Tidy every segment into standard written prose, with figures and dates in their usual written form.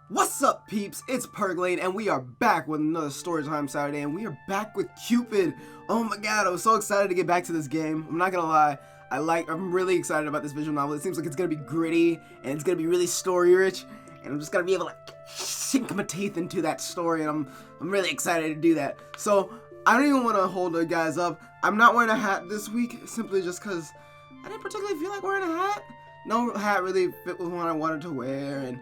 What's up, peeps? It's Perk, and we are back with another Storytime Saturday, and we are back with Cupid. Oh my god, I'm so excited to get back to this game. I'm not gonna lie, I'm really excited about this visual novel. It seems like it's gonna be gritty, and it's gonna be really story-rich, and I'm just gonna be able to sink my teeth into that story, and I'm really excited to do that. So, I don't even want to hold you guys up. I'm not wearing a hat this week, simply just because I didn't particularly feel like wearing a hat. No hat really fit with what I wanted to wear, and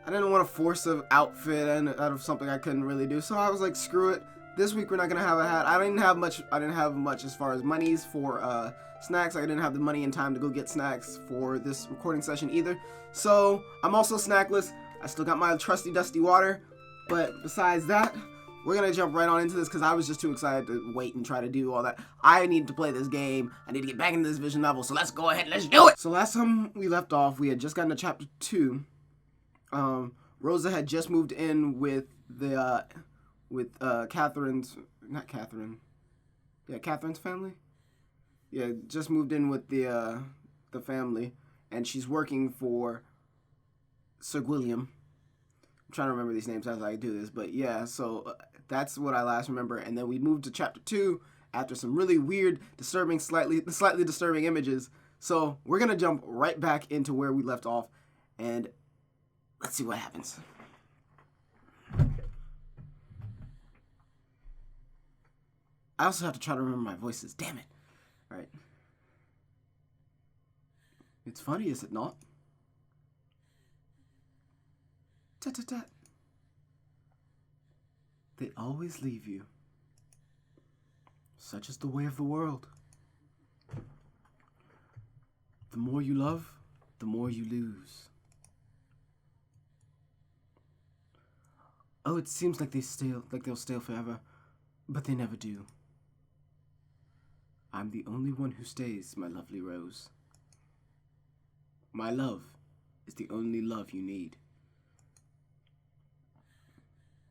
I didn't want to force an outfit out of something I couldn't really do, so I was like, screw it. This week we're not gonna have a hat. I didn't have much as far as monies for snacks. I didn't have the money and time to go get snacks for this recording session either. So I'm also snackless. I still got my trusty dusty water, but besides that, we're gonna jump right on into this because I was just too excited to wait and try to do all that. I need to play this game. I need to get back into this vision novel. So let's go ahead and let's do it. So last time we left off, we had just gotten to chapter 2. Rosa had just moved in with Catherine's family. Yeah, just moved in with the family, and she's working for Sir William. I'm trying to remember these names as I do this, but yeah, so that's what I last remember. And then we moved to chapter 2 after some really weird, slightly disturbing images. So we're gonna jump right back into where we left off, and let's see what happens. I also have to try to remember my voices. Damn it. All right. It's funny, is it not? Tut-tut-tut. They always leave you. Such is the way of the world. The more you love, the more you lose. Oh, it seems like they'll stay forever, but they never do. I'm the only one who stays, my lovely Rose. My love is the only love you need.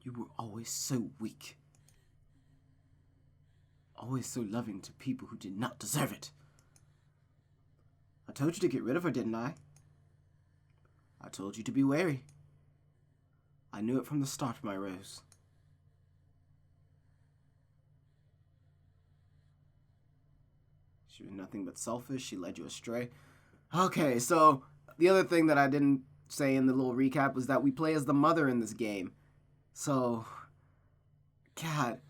You were always so weak. Always so loving to people who did not deserve it. I told you to get rid of her, didn't I? I told you to be wary. I knew it from the start, my Rose. She was nothing but selfish. She led you astray. Okay, so the other thing that I didn't say in the little recap was that we play as the mother in this game. So, God.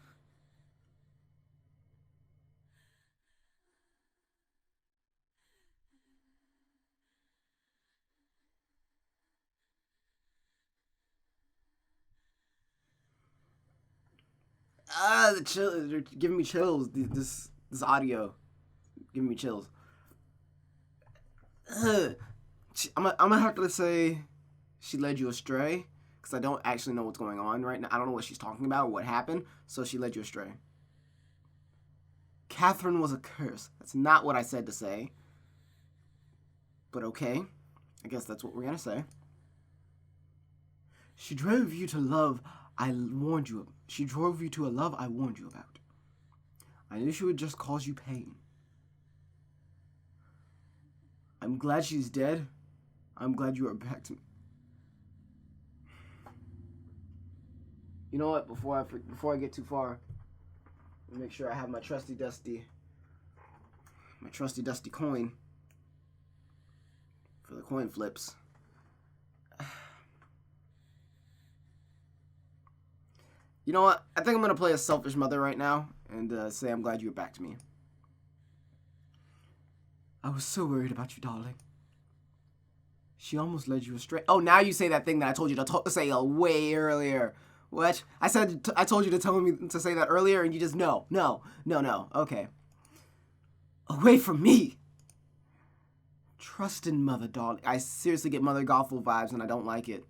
The chill, they're giving me chills. This audio giving me chills. I'm gonna have to say she led you astray because I don't actually know what's going on right now. I don't know what she's talking about or what happened, so she led you astray. Catherine was a curse. That's not what I said to say. But okay, I guess that's what we're gonna say. She drove you to love I warned you of. She drove you to a love I warned you about. I knew she would just cause you pain. I'm glad she's dead. I'm glad you are back to me. You know what? Before I get too far, let me make sure I have my trusty dusty coin for the coin flips. You know what? I think I'm going to play a selfish mother right now and say I'm glad you're back to me. I was so worried about you, darling. She almost led you astray. Oh, now you say that thing that I told you to say way earlier. What? I told you to tell me to say that earlier and you just no. Okay. Away from me. Trust in mother, darling. I seriously get Mother Gothel vibes and I don't like it.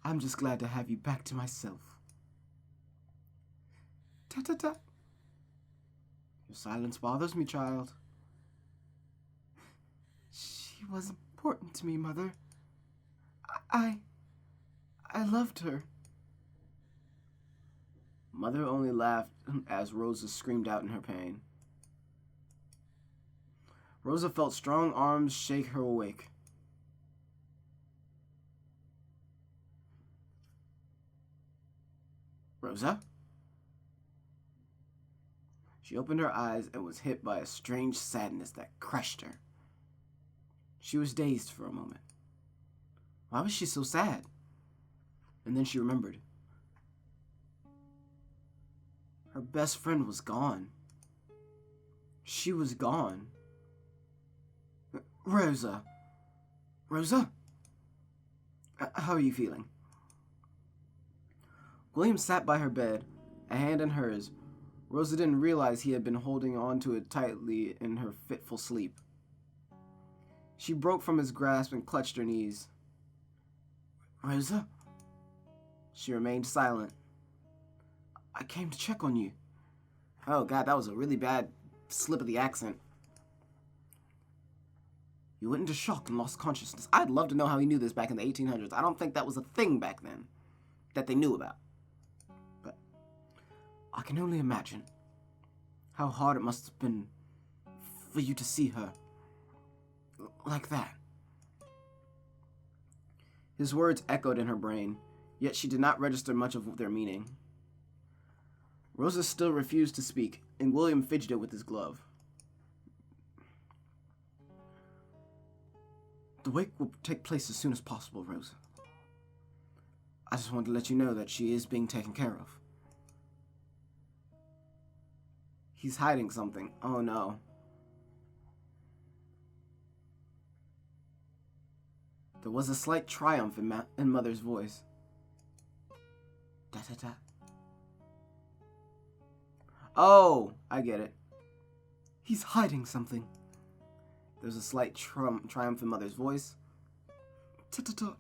I'm just glad to have you back to myself. Ta-ta-ta. Your silence bothers me, child. She was important to me, Mother. I loved her. Mother only laughed as Rosa screamed out in her pain. Rosa felt strong arms shake her awake. Rosa? She opened her eyes and was hit by a strange sadness that crushed her. She was dazed for a moment. Why was she so sad? And then she remembered. Her best friend was gone. She was gone. Rosa. Rosa? How are you feeling? William sat by her bed, a hand in hers. Rosa didn't realize he had been holding on to it tightly in her fitful sleep. She broke from his grasp and clutched her knees. Rosa? She remained silent. I came to check on you. Oh God, that was a really bad slip of the accent. You went into shock and lost consciousness. I'd love to know how he knew this back in the 1800s. I don't think that was a thing back then that they knew about. But I can only imagine how hard it must have been for you to see her like that. His words echoed in her brain, yet she did not register much of their meaning. Rosa still refused to speak, and William fidgeted with his glove. The wake will take place as soon as possible, Rosa. I just wanted to let you know that she is being taken care of. He's hiding something. Oh no. There was a slight triumph in Mother's voice. Da-da-da. Oh, I get it. He's hiding something. There's a slight triumph in Mother's voice. Ta-ta-ta.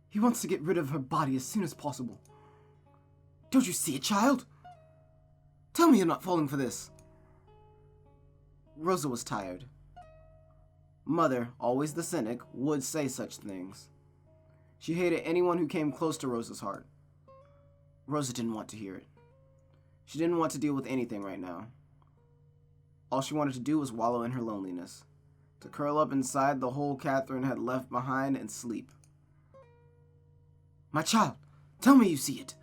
He wants to get rid of her body as soon as possible. Don't you see it, child? Tell me you're not falling for this. Rosa was tired. Mother, always the cynic, would say such things. She hated anyone who came close to Rosa's heart. Rosa didn't want to hear it. She didn't want to deal with anything right now. All she wanted to do was wallow in her loneliness, to curl up inside the hole Catherine had left behind and sleep. My child, tell me you see it.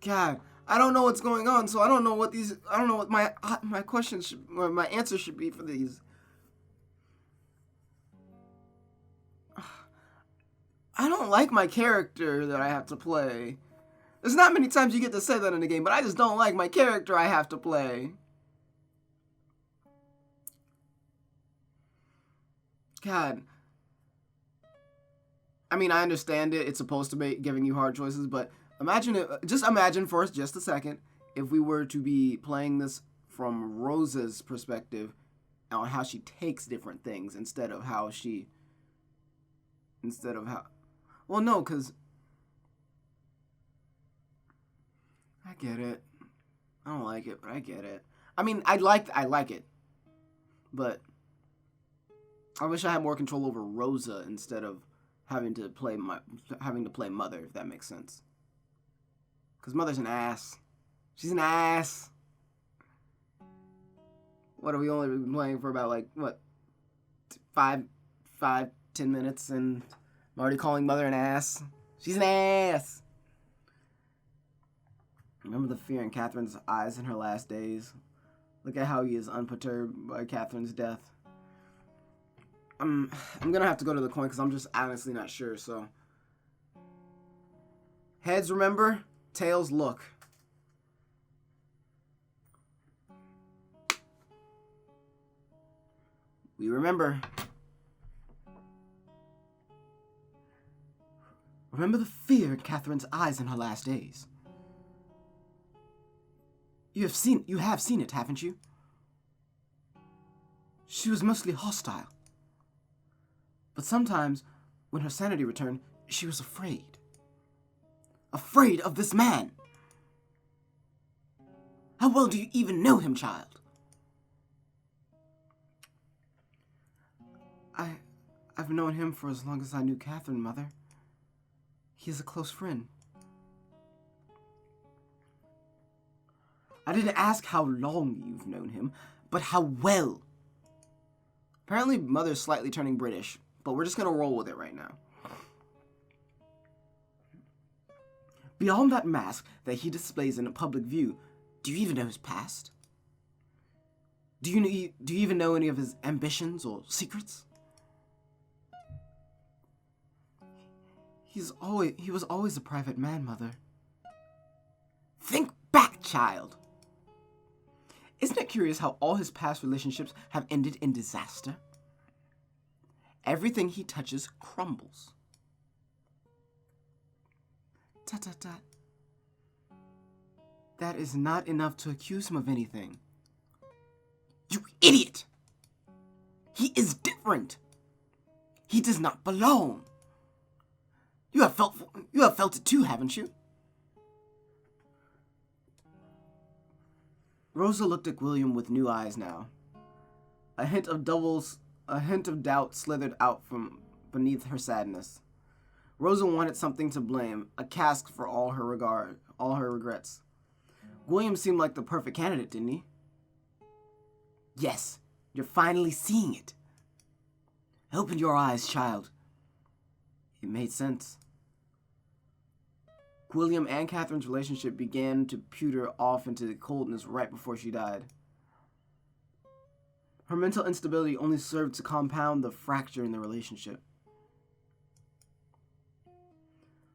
God, I don't know what's going on, so I don't know what my questions should, or my answer should be for these. I don't like my character that I have to play. There's not many times you get to say that in a game, but I just don't like my character I have to play. God. I mean, I understand it. It's supposed to be giving you hard choices, but just imagine for just a second if we were to be playing this from Rosa's perspective on how she takes different things instead of how... Well, no, because... I get it. I don't like it, but I get it. I mean, I like it. But I wish I had more control over Rosa instead of having to play Mother, if that makes sense. Because Mother's an ass. She's an ass. What have we only been playing for about, 10 minutes, and I'm already calling Mother an ass? She's an ass. Remember the fear in Catherine's eyes in her last days? Look at how he is unperturbed by Catherine's death. I'm gonna have to go to the coin because I'm just honestly not sure, so. Heads, remember? Tails, look. We remember. Remember the fear in Catherine's eyes in her last days. You have seen it, haven't you? She was mostly hostile. But sometimes, when her sanity returned, she was afraid. Afraid of this man. How well do you even know him, child? I've known him for as long as I knew Catherine, Mother. He is a close friend. I didn't ask how long you've known him, but how well. Apparently, Mother's slightly turning British, but we're just going to roll with it right now. Beyond that mask that he displays in a public view, do you even know his past? Do you even know any of his ambitions or secrets? He was always a private man, Mother. Think back, child. Isn't it curious how all his past relationships have ended in disaster? Everything he touches crumbles. Tut. That is not enough to accuse him of anything. You idiot! He is different. He does not belong. You have felt it too, haven't you? Rosa looked at William with new eyes now. A hint of doubt slithered out from beneath her sadness. Rosa wanted something to blame, a cask for all her regrets. William seemed like the perfect candidate, didn't he? Yes, you're finally seeing it. Open your eyes, child. It made sense. William and Catherine's relationship began to pewter off into coldness right before she died. Her mental instability only served to compound the fracture in the relationship.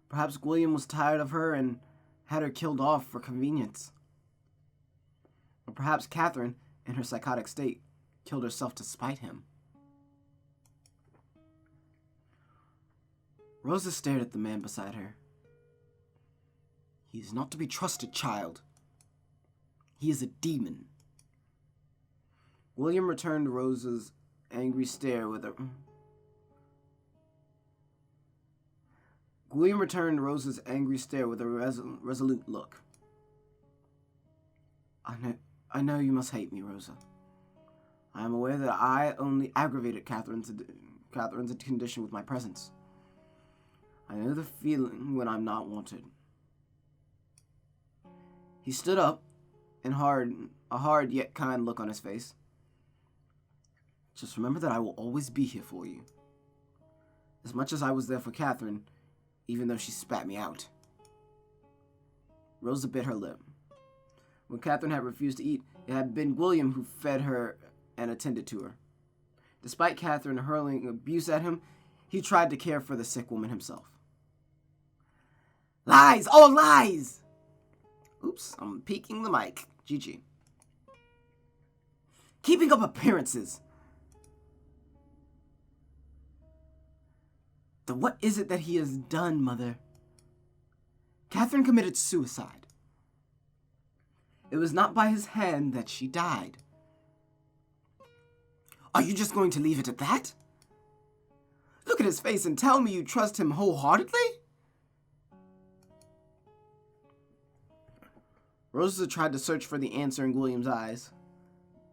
Perhaps William was tired of her and had her killed off for convenience. Or perhaps Catherine, in her psychotic state, killed herself to spite him. Rosa stared at the man beside her. He is not to be trusted, child. He is a demon. William returned Rosa's angry stare with a resolute look. I know you must hate me, Rosa. I am aware that I only aggravated Catherine's condition with my presence. I know the feeling when I'm not wanted. He stood up, and a hard yet kind look on his face. Just remember that I will always be here for you. As much as I was there for Catherine, even though she spat me out. Rosa bit her lip. When Catherine had refused to eat, it had been William who fed her and attended to her. Despite Catherine hurling abuse at him, he tried to care for the sick woman himself. Lies! All lies! Oops, I'm peeking the mic. GG. Keeping up appearances. Then what is it that he has done, Mother? Catherine committed suicide. It was not by his hand that she died. Are you just going to leave it at that? Look at his face and tell me you trust him wholeheartedly? Rosa tried to search for the answer in William's eyes,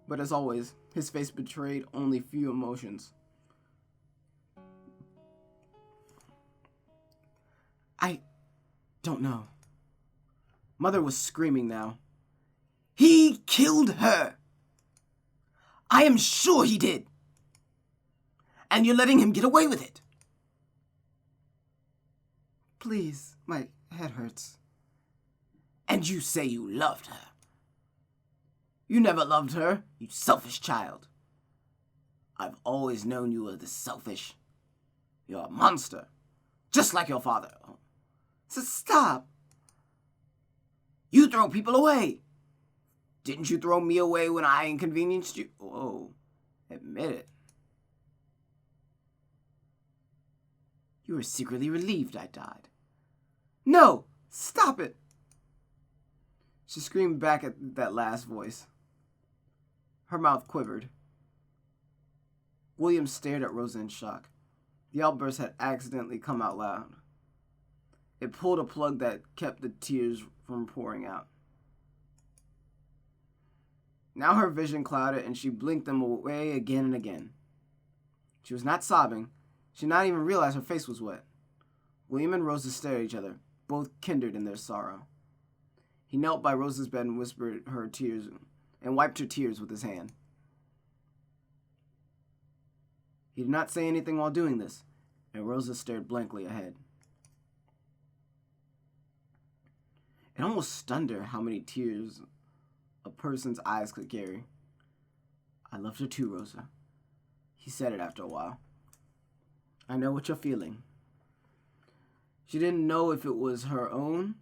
but as always, his face betrayed only few emotions. I don't know. Mother was screaming now. He killed her! I am sure he did! And you're letting him get away with it! Please, my head hurts. And you say you loved her. You never loved her, you selfish child. I've always known you were the selfish. You're a monster, just like your father. So stop. You throw people away. Didn't you throw me away when I inconvenienced you? Whoa, admit it. You were secretly relieved I died. No, stop it. She screamed back at that last voice. Her mouth quivered. William stared at Rosa in shock. The outburst had accidentally come out loud. It pulled a plug that kept the tears from pouring out. Now her vision clouded and she blinked them away again and again. She was not sobbing. She did not even realize her face was wet. William and Rosa stared at each other, both kindred in their sorrow. He knelt by Rosa's bed and whispered her tears and wiped her tears with his hand. He did not say anything while doing this, and Rosa stared blankly ahead. It almost stunned her how many tears a person's eyes could carry. I loved her too, Rosa. He said it after a while. I know what you're feeling. She didn't know if it was her own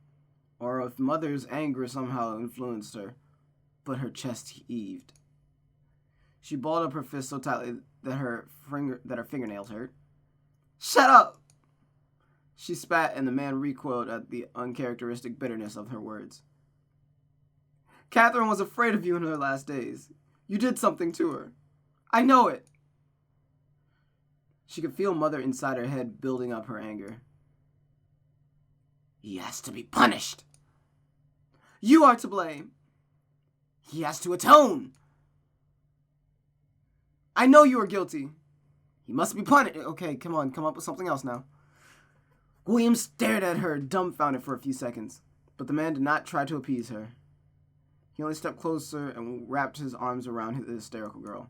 or if Mother's anger somehow influenced her, but her chest heaved. She balled up her fist so tightly that her fingernails hurt. Shut up! She spat, and the man recoiled at the uncharacteristic bitterness of her words. Catherine was afraid of you in her last days. You did something to her. I know it. She could feel Mother inside her head building up her anger. He has to be punished. You are to blame. He has to atone. I know you are guilty. He must be punished. Okay, come on, come up with something else now. William stared at her, dumbfounded for a few seconds, but the man did not try to appease her. He only stepped closer and wrapped his arms around the hysterical girl.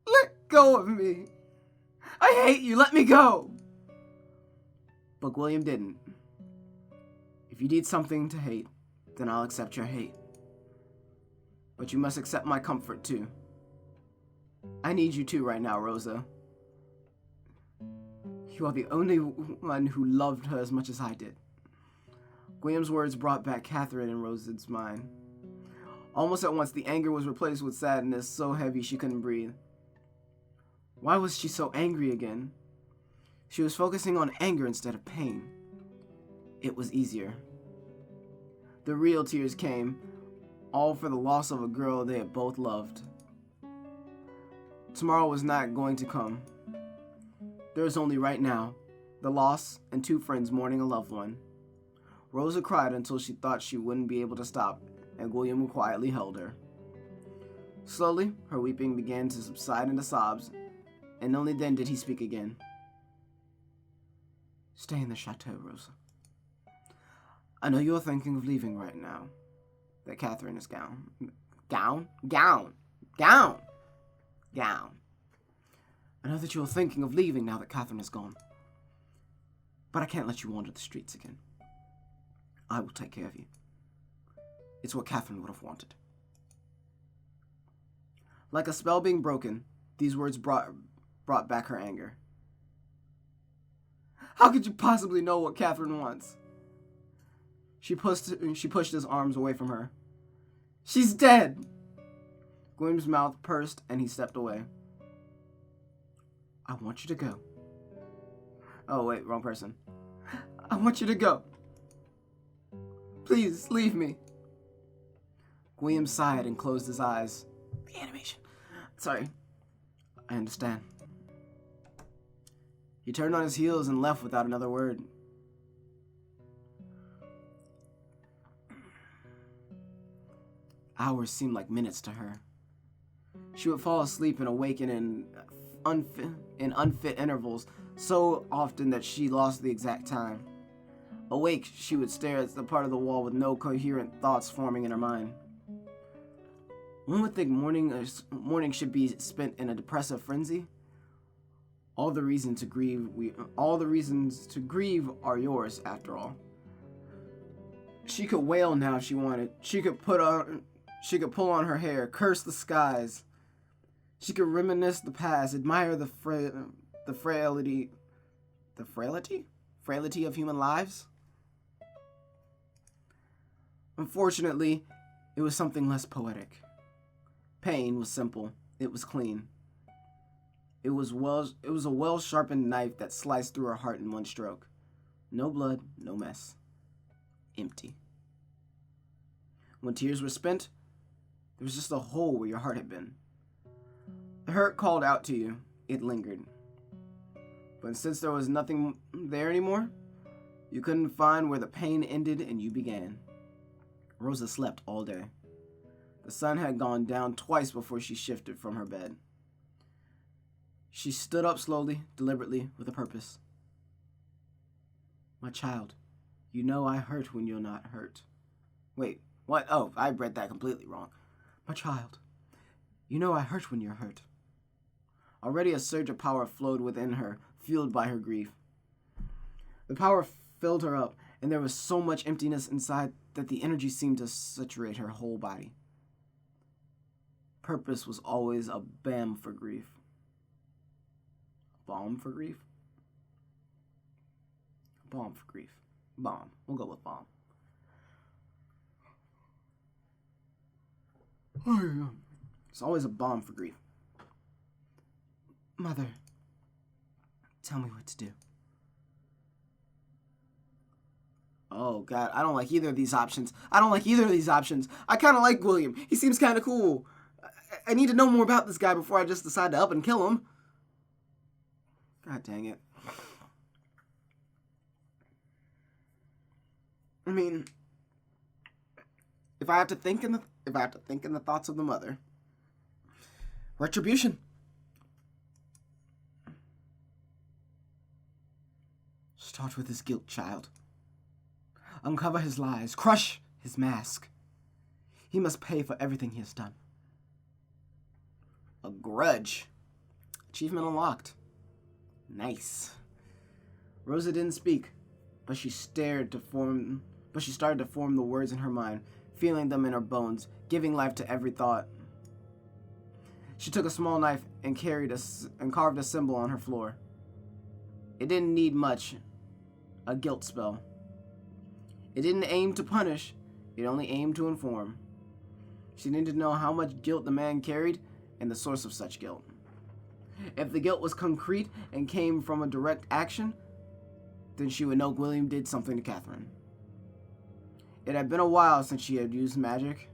Let go of me. I hate you. Let me go. But William didn't. If you need something to hate, then I'll accept your hate. But you must accept my comfort too. I need you too right now, Rosa. You are the only one who loved her as much as I did. William's words brought back Catherine in Rosa's mind. Almost at once, the anger was replaced with sadness so heavy she couldn't breathe. Why was she so angry again? She was focusing on anger instead of pain. It was easier. The real tears came, all for the loss of a girl they had both loved. Tomorrow was not going to come. There was only right now, the loss and two friends mourning a loved one. Rosa cried until she thought she wouldn't be able to stop, and William quietly held her. Slowly, her weeping began to subside into sobs, and only then did he speak again. Stay in the chateau, Rosa. I know you are thinking of leaving right now, that Catherine is gone. Gown? I know that you are thinking of leaving now that Catherine is gone. But I can't let you wander the streets again. I will take care of you. It's what Catherine would have wanted. Like a spell being broken, these words brought back her anger. How could you possibly know what Catherine wants? She pushed his arms away from her. She's dead! William's mouth pursed and he stepped away. I want you to go. Oh, wait, wrong person. I want you to go. Please, leave me. William sighed and closed his eyes. The animation. Sorry. I understand. He turned on his heels and left without another word. Hours seemed like minutes to her. She would fall asleep and awaken in unfit intervals so often that she lost the exact time. Awake, she would stare at the part of the wall with no coherent thoughts forming in her mind. One would think morning should be spent in a depressive frenzy. All the reasons to grieve are yours, after all. She could wail now if she wanted. She could pull on her hair, curse the skies. She could reminisce the past, admire the frailty of human lives. Unfortunately, it was something less poetic. Pain was simple. It was clean. It was a well-sharpened knife that sliced through her heart in one stroke. No blood, no mess. Empty. When tears were spent, there was just a hole where your heart had been. The hurt called out to you. It lingered. But since there was nothing there anymore, you couldn't find where the pain ended and you began. Rosa slept all day. The sun had gone down twice before she shifted from her bed. She stood up slowly, deliberately, with a purpose. My child, You know I hurt when you're not hurt. Wait, what? Oh, I read that completely wrong. My child, you know I hurt when you're hurt. Already a surge of power flowed within her, fueled by her grief. The power filled her up, and there was so much emptiness inside that the energy seemed to saturate her whole body. Purpose was always a balm for grief. Balm for grief? Balm for grief. Balm. We'll go with balm. It's always a balm for grief. Mother, tell me what to do. Oh, God, I don't like either of these options. I kind of like William. He seems kind of cool. I need to know more about this guy before I just decide to up and kill him. God dang it. I mean, if I have to think in the thoughts of the mother, retribution. Start with his guilt, child. Uncover his lies. Crush his mask. He must pay for everything he has done. A grudge. Achievement unlocked. Nice. Rosa didn't speak, but she started to form the words in her mind, feeling them in her bones, giving life to every thought. She took a small knife and carved a symbol on her floor. It didn't need much. A guilt spell. It didn't aim to punish, it only aimed to inform. She needed to know how much guilt the man carried and the source of such guilt. If the guilt was concrete and came from a direct action, then she would know William did something to Catherine. It had been a while since she had used magic.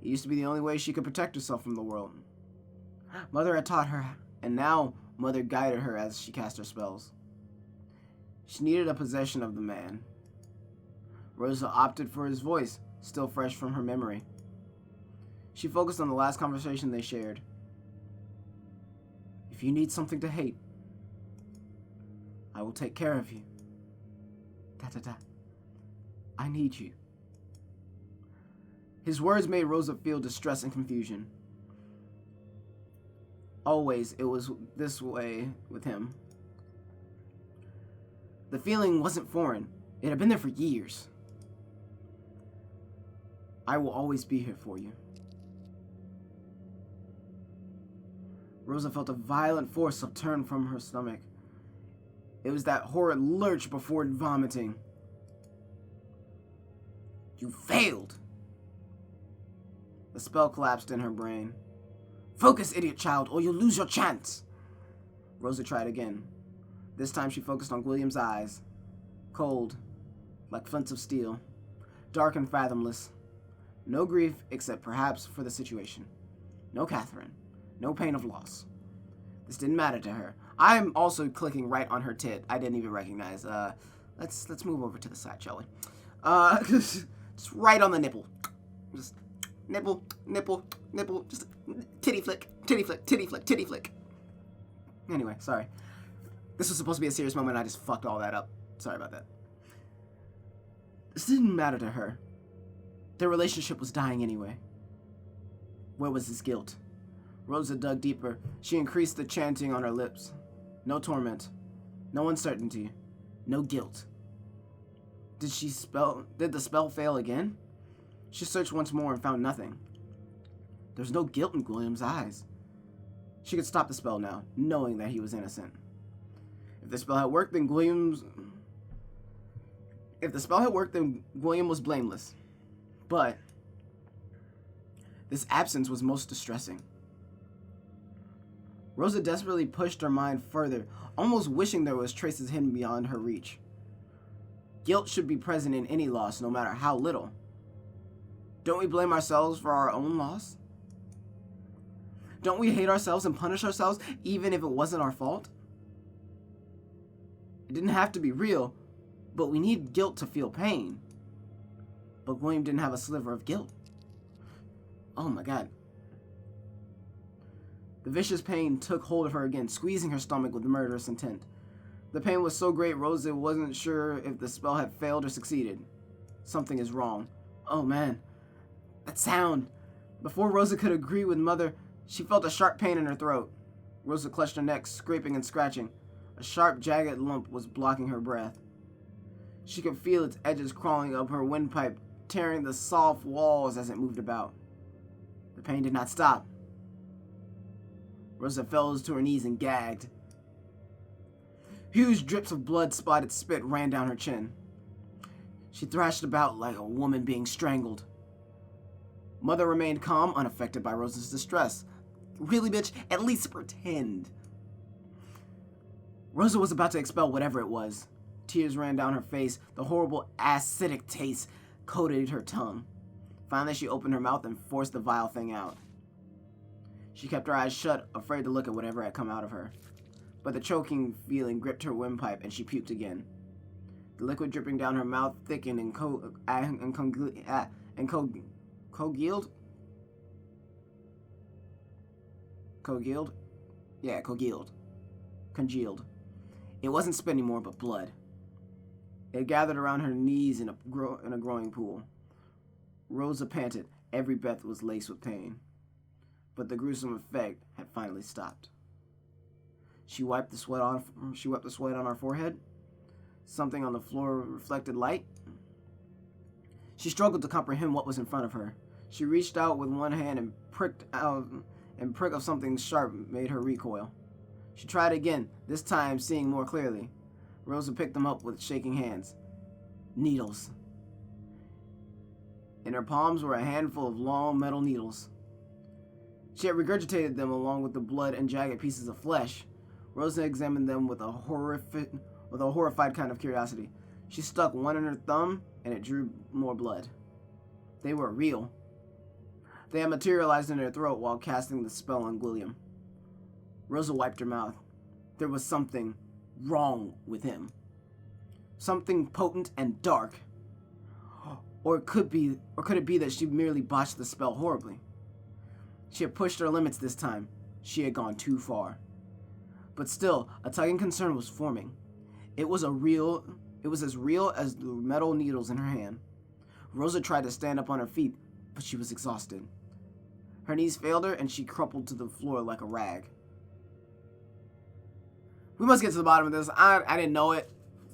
It used to be the only way she could protect herself from the world. Mother had taught her, and now Mother guided her as she cast her spells. She needed a possession of the man. Rosa opted for his voice, still fresh from her memory. She focused on the last conversation they shared. If you need something to hate, I will take care of you. Da-da-da. I need you. His words made Rosa feel distress and confusion. Always, it was this way with him. The feeling wasn't foreign. It had been there for years. I will always be here for you. Rosa felt a violent force upturn from her stomach. It was that horrid lurch before vomiting. You failed! The spell collapsed in her brain. Focus, idiot child, or you'll lose your chance! Rosa tried again. This time she focused on William's eyes. Cold, like flints of steel. Dark and fathomless. No grief except perhaps for the situation. No Catherine. No pain of loss. This didn't matter to her. I'm also clicking right on her tit. I didn't even recognize. Let's move over to the side, shall we? Just right on the nipple. Just nipple, nipple, nipple. Just titty flick, titty flick, titty flick, titty flick. Anyway, sorry. This was supposed to be a serious moment. I just fucked all that up. Sorry about that. This didn't matter to her. Their relationship was dying anyway. Where was his guilt? Rosa dug deeper. She increased the chanting on her lips. No torment. No uncertainty. No guilt. Did the spell fail again? She searched once more and found nothing. There's no guilt in William's eyes. She could stop the spell now, knowing that he was innocent. If the spell had worked, then William was blameless. But this absence was most distressing. Rosa desperately pushed her mind further, almost wishing there was traces hidden beyond her reach. Guilt should be present in any loss, no matter how little. Don't we blame ourselves for our own loss? Don't we hate ourselves and punish ourselves even if it wasn't our fault? It didn't have to be real, but we need guilt to feel pain. But William didn't have a sliver of guilt. Oh my God. The vicious pain took hold of her again, squeezing her stomach with murderous intent. The pain was so great, Rosa wasn't sure if the spell had failed or succeeded. Something is wrong. Oh man, that sound. Before Rosa could agree with Mother, she felt a sharp pain in her throat. Rosa clutched her neck, scraping and scratching. A sharp, jagged lump was blocking her breath. She could feel its edges crawling up her windpipe, tearing the soft walls as it moved about. The pain did not stop. Rosa fell to her knees and gagged. Huge drips of blood-spotted spit ran down her chin. She thrashed about like a woman being strangled. Mother remained calm, unaffected by Rosa's distress. Really, bitch? At least pretend. Rosa was about to expel whatever it was. Tears ran down her face. The horrible acidic taste coated her tongue. Finally, she opened her mouth and forced the vile thing out. She kept her eyes shut, afraid to look at whatever had come out of her. But the choking feeling gripped her windpipe, and she puked again. The liquid dripping down her mouth thickened and congealed. Yeah, congealed. It wasn't spit anymore, but blood. It gathered around her knees in a growing pool. Rosa panted. Every breath was laced with pain. But the gruesome effect had finally stopped. She wiped the sweat on her forehead. Something on the floor reflected light. She struggled to comprehend what was in front of her. She reached out with one hand and prick of something sharp made her recoil. She tried again, this time seeing more clearly. Rosa picked them up with shaking hands. Needles. In her palms were a handful of long metal needles. She had regurgitated them along with the blood and jagged pieces of flesh. Rosa examined them with a horrified kind of curiosity. She stuck one in her thumb, and it drew more blood. They were real. They had materialized in her throat while casting the spell on William. Rosa wiped her mouth. There was something wrong with him. Something potent and dark. Or could it be that she merely botched the spell horribly? She had pushed her limits this time. She had gone too far. But still, a tugging concern was forming. It was as real as the metal needles in her hand. Rosa tried to stand up on her feet, but she was exhausted. Her knees failed her, and she crumpled to the floor like a rag. We must get to the bottom of this. I didn't know it.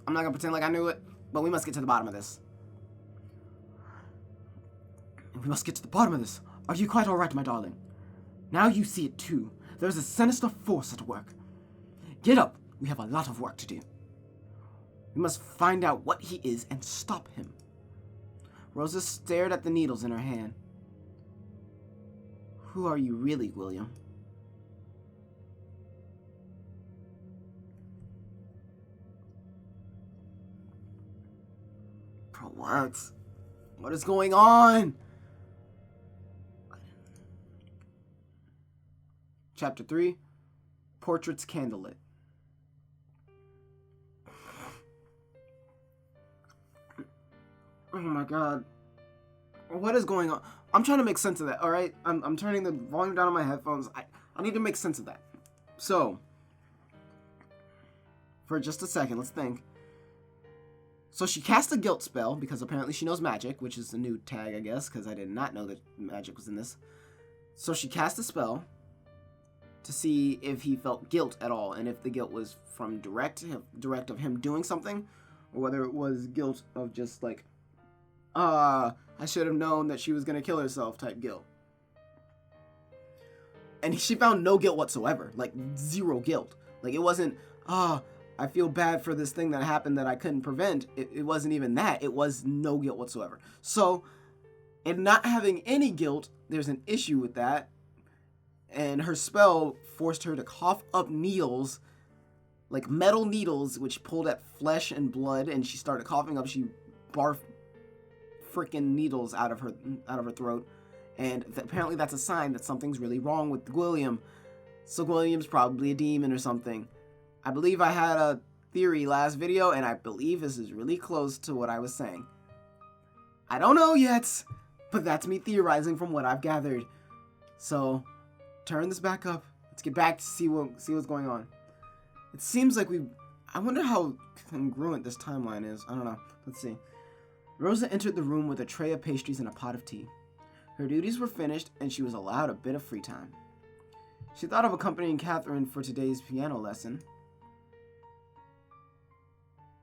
I'm not going to pretend like I knew it, but we must get to the bottom of this. We must get to the bottom of this. Are you quite all right, my darling? Now you see it too. There's a sinister force at work. Get up. We have a lot of work to do. We must find out what he is and stop him. Rosa stared at the needles in her hand. Who are you really, William? Bro, what? What is going on? Chapter 3, Portraits Candlelit. Oh my god. What is going on? I'm trying to make sense of that, alright? I'm turning the volume down on my headphones. I need to make sense of that. So, for just a second, let's think. So she cast a guilt spell, because apparently she knows magic, which is a new tag, I guess, because I did not know that magic was in this. So she cast a spell to see if he felt guilt at all, and if the guilt was from direct of him doing something, or whether it was guilt of just like, I should have known that she was gonna kill herself type guilt. And she found no guilt whatsoever, like zero guilt. Like it wasn't, I feel bad for this thing that happened that I couldn't prevent. It wasn't even that. It was no guilt whatsoever. So, in not having any guilt, there's an issue with that. And her spell forced her to cough up needles, like metal needles, which pulled at flesh and blood, and she started coughing up. She barfed freaking needles out of her throat, and apparently that's a sign that something's really wrong with William. So William's probably a demon or something. I believe I had a theory last video, and I believe this is really close to what I was saying. I don't know yet, but that's me theorizing from what I've gathered. So, turn this back up. Let's get back to see what's going on. It seems like I wonder how congruent this timeline is. I don't know. Let's see. Rosa entered the room with a tray of pastries and a pot of tea. Her duties were finished, and she was allowed a bit of free time. She thought of accompanying Catherine for today's piano lesson.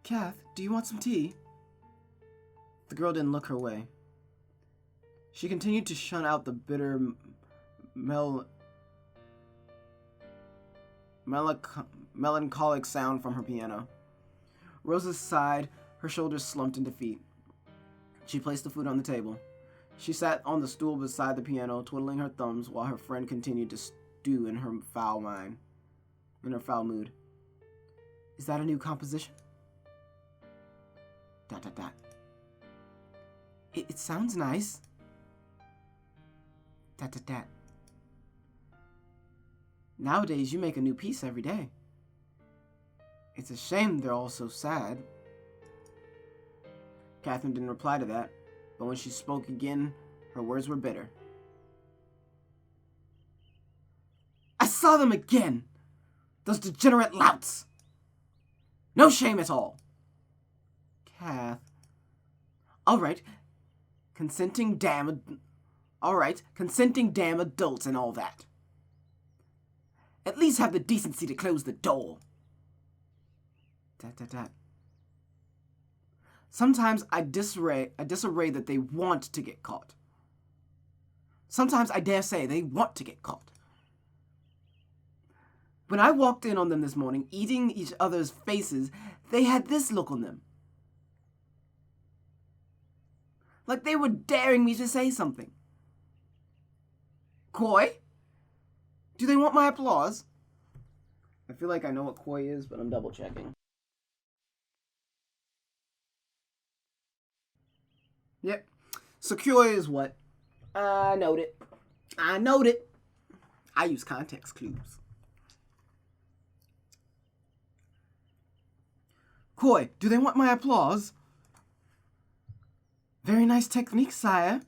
Kath, do you want some tea? The girl didn't look her way. She continued to shun out the bitter melancholic sound from her piano. Rosa sighed, her shoulders slumped in defeat. She placed the food on the table. She sat on the stool beside the piano, twiddling her thumbs while her friend continued to stew in her foul mood. Is that a new composition? ... It sounds nice. ... Nowadays, you make a new piece every day. It's a shame they're all so sad. Catherine didn't reply to that, but when she spoke again, her words were bitter. I saw them again! Those degenerate louts! No shame at all! Kath. Alright, consenting damn adults and all that. At least have the decency to close the door. ... Sometimes I disarray that they want to get caught. Sometimes I dare say they want to get caught. When I walked in on them this morning, eating each other's faces, they had this look on them. Like they were daring me to say something. Coy? Do they want my applause? I feel like I know what coy is, but I'm double checking. Yep. So coy is what? I knowed it. I use context clues. Coy, do they want my applause? Very nice technique, sire.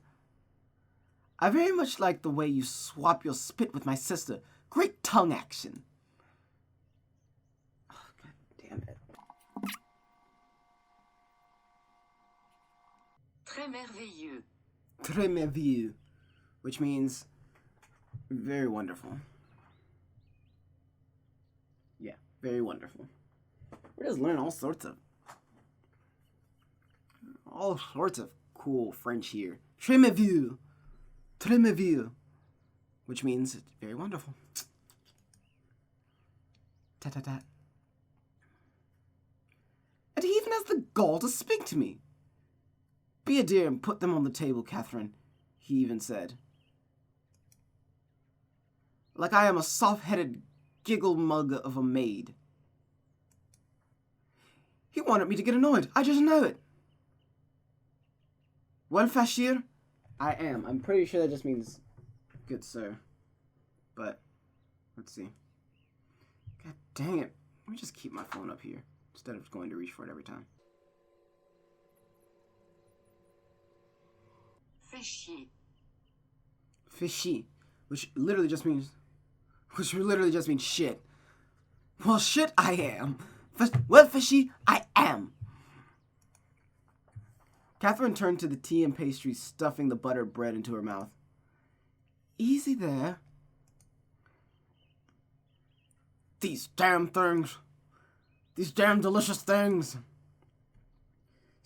I very much like the way you swap your spit with my sister. Great tongue action. Oh, God damn it. Très merveilleux. Très merveilleux, which means very wonderful. Yeah, very wonderful. We're just learning all sorts of cool French here. Très merveilleux. Très merveilleux, which means it's very wonderful. Ta-ta-ta. And he even has the gall to speak to me. Be a dear and put them on the table, Catherine, he even said. Like I am a soft-headed giggle mug of a maid. He wanted me to get annoyed. I just know it. Well, Fashir? I am. I'm pretty sure that just means good sir. But, let's see. God dang it. Let me just keep my phone up here instead of going to reach for it every time. Fishy. Fishy, which literally just means shit. Well, shit, I am. Well, fishy, I am. Catherine turned to the tea and pastries, stuffing the buttered bread into her mouth. Easy there. These damn things. These damn delicious things.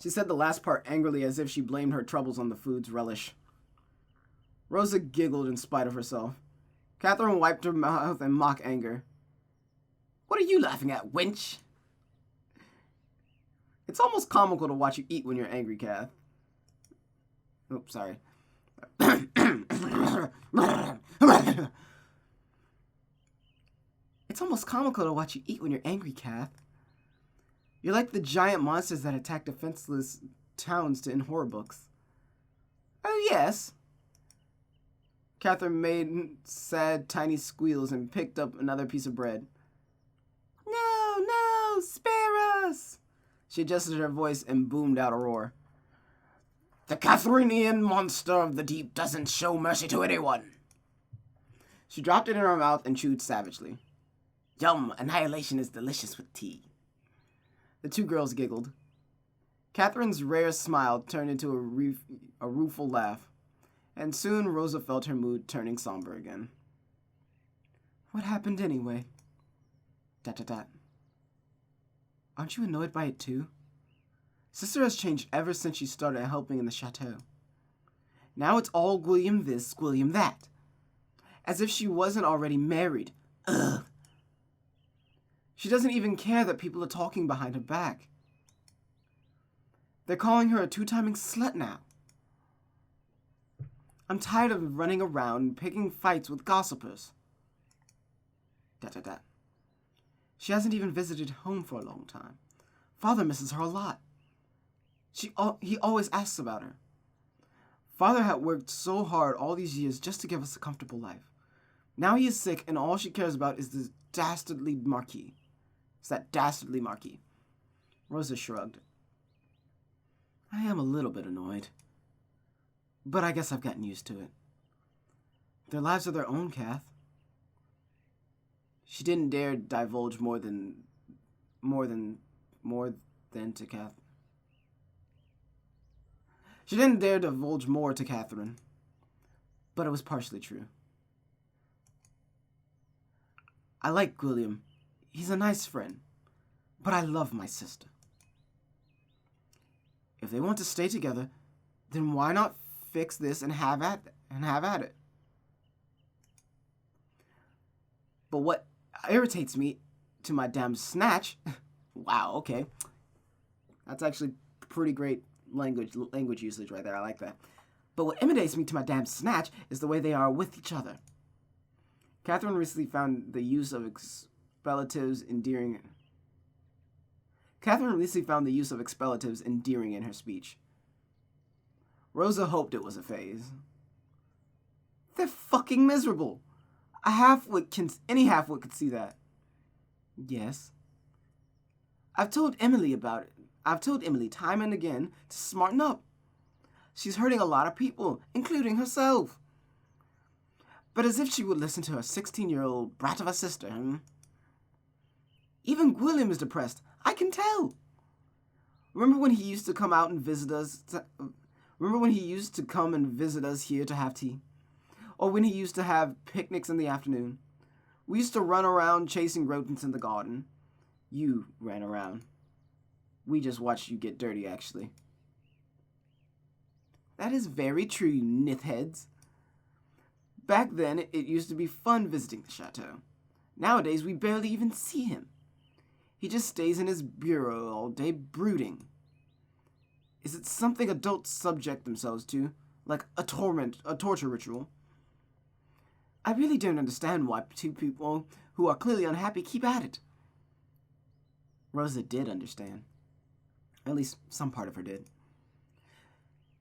She said the last part angrily as if she blamed her troubles on the food's relish. Rosa giggled in spite of herself. Catherine wiped her mouth in mock anger. What are you laughing at, wench? It's almost comical to watch you eat when you're angry, Kath. Oops, sorry. It's almost comical to watch you eat when you're angry, Kath. You're like the giant monsters that attack defenseless towns in horror books. Oh, yes. Catherine made sad, tiny squeals and picked up another piece of bread. No, spare us! She adjusted her voice and boomed out a roar. The Catherinian monster of the deep doesn't show mercy to anyone. She dropped it in her mouth and chewed savagely. Yum, annihilation is delicious with tea. The two girls giggled. Catherine's rare smile turned into a rueful laugh, and soon Rosa felt her mood turning somber again. What happened anyway? ... Aren't you annoyed by it too? Sister has changed ever since she started helping in the chateau. Now it's all William this, William that. As if she wasn't already married. Ugh. She doesn't even care that people are talking behind her back. They're calling her a two-timing slut now. I'm tired of running around picking fights with gossipers. ... She hasn't even visited home for a long time. Father misses her a lot. He always asks about her. Father had worked so hard all these years just to give us a comfortable life. Now he is sick, and all she cares about is this dastardly Marquis. It's that dastardly Marquis. Rosa shrugged. I am a little bit annoyed. But I guess I've gotten used to it. Their lives are their own, Kath. She didn't dare divulge more than to Kath. She didn't dare divulge more to Catherine, but it was partially true. I like William. He's a nice friend, but I love my sister. If they want to stay together, then why not fix this and have at it? But what irritates me to my damn snatch... Wow, okay. That's actually pretty great language usage right there. I like that. But what intimidates me to my damn snatch is the way they are with each other. Catherine recently found the use of expletives endearing in her speech. Rosa hoped it was a phase. They're fucking miserable. Any half-wit could see that. Yes. I've told Emily about it. I've told Emily time and again to smarten up. She's hurting a lot of people, including herself. But as if she would listen to her 16-year-old brat of a sister, Even William is depressed. I can tell. Remember when he used to come out and visit us? Remember when he used to come and visit us here to have tea? Or when he used to have picnics in the afternoon? We used to run around chasing rodents in the garden. You ran around. We just watched you get dirty, actually. That is very true, you nithheads. Back then, it used to be fun visiting the chateau. Nowadays, we barely even see him. He just stays in his bureau all day brooding. Is it something adults subject themselves to, like a torture ritual? I really don't understand why two people who are clearly unhappy keep at it. Rosa did understand. At least some part of her did.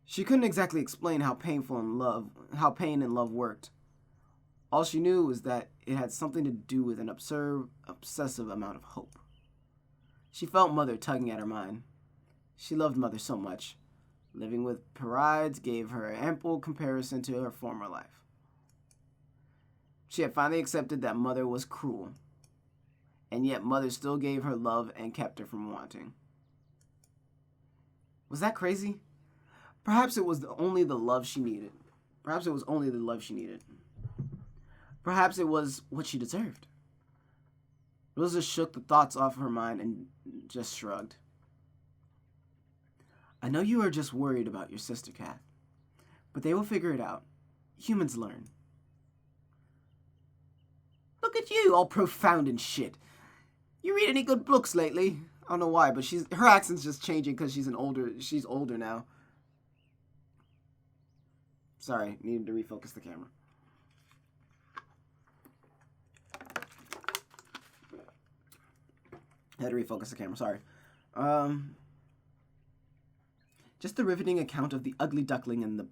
She couldn't exactly explain how pain and love worked. All she knew was that it had something to do with an obsessive amount of hope. She felt Mother tugging at her mind. She loved Mother so much. Living with Perides gave her ample comparison to her former life. She had finally accepted that Mother was cruel, and yet Mother still gave her love and kept her from wanting. Was that crazy? Perhaps it was only the love she needed. Perhaps it was what she deserved. Rosa shook the thoughts off her mind and just shrugged. I know you are just worried about your sister, Kat, but they will figure it out. Humans learn. Look at you, all profound and shit. You read any good books lately? I don't know why, but her accent's just changing because she's older now. Sorry, needed to refocus the camera. I had to refocus the camera, sorry. Just the riveting account of the ugly duckling and the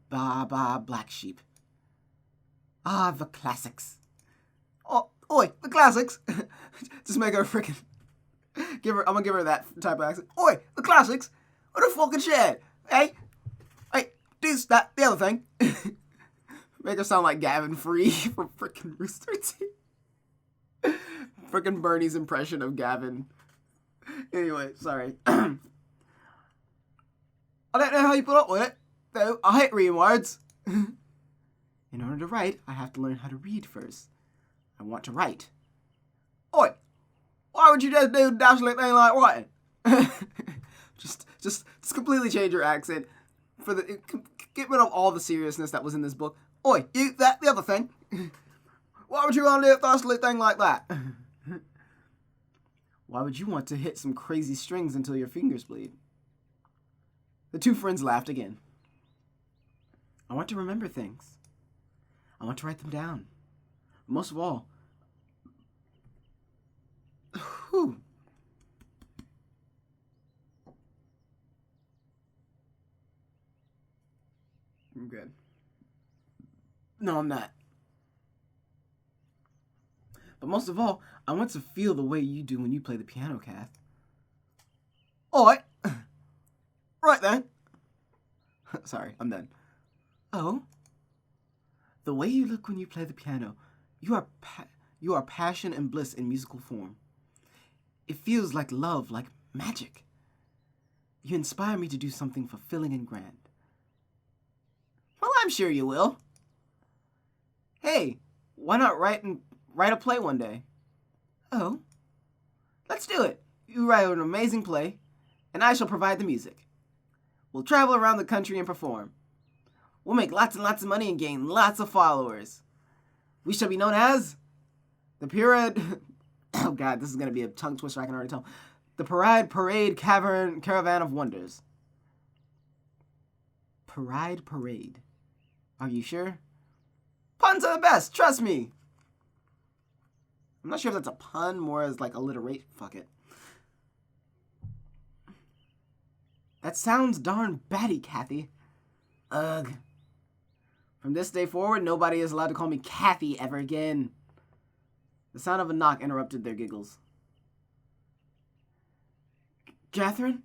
black sheep. Ah, the classics. Oh, oi, the classics. Just make her freaking... I'm gonna give her that type of accent. Oi, the classics. What a fucking shit. Hey, this, that, the other thing. Make her sound like Gavin Free from freaking Rooster Teeth. Freaking Bernie's impression of Gavin. Anyway, sorry. I don't know how you put up with it, though. I hate reading words. In order to write, I have to learn how to read first. I want to write. Oi! Why would you just do a dazzling thing like writing? just completely change your accent. Get rid of all the seriousness that was in this book. Oi, you, that, the other thing. Why would you want to do a dazzling thing like that? Why would you want to hit some crazy strings until your fingers bleed? The two friends laughed again. I want to remember things. I want to write them down. Most of all, whew. I'm good. No, I'm not. But most of all, I want to feel the way you do when you play the piano, Kath. Alright. Right then. Sorry, I'm done. Oh? The way you look when you play the piano, you are passion and bliss in musical form. It feels like love, like magic. You inspire me to do something fulfilling and grand. Well, I'm sure you will. Hey, why not write a play one day? Oh, let's do it. You write an amazing play, and I shall provide the music. We'll travel around the country and perform. We'll make lots and lots of money and gain lots of followers. We shall be known as the Parade. Oh God, this is gonna be a tongue twister. I can already tell. The Parade Caravan of Wonders. Parade. Are you sure? Puns are the best. Trust me. I'm not sure if that's a pun, more as like alliteration. Fuck it. That sounds darn batty, Kathy. Ugh. From this day forward, nobody is allowed to call me Kathy ever again. The sound of a knock interrupted their giggles. Catherine?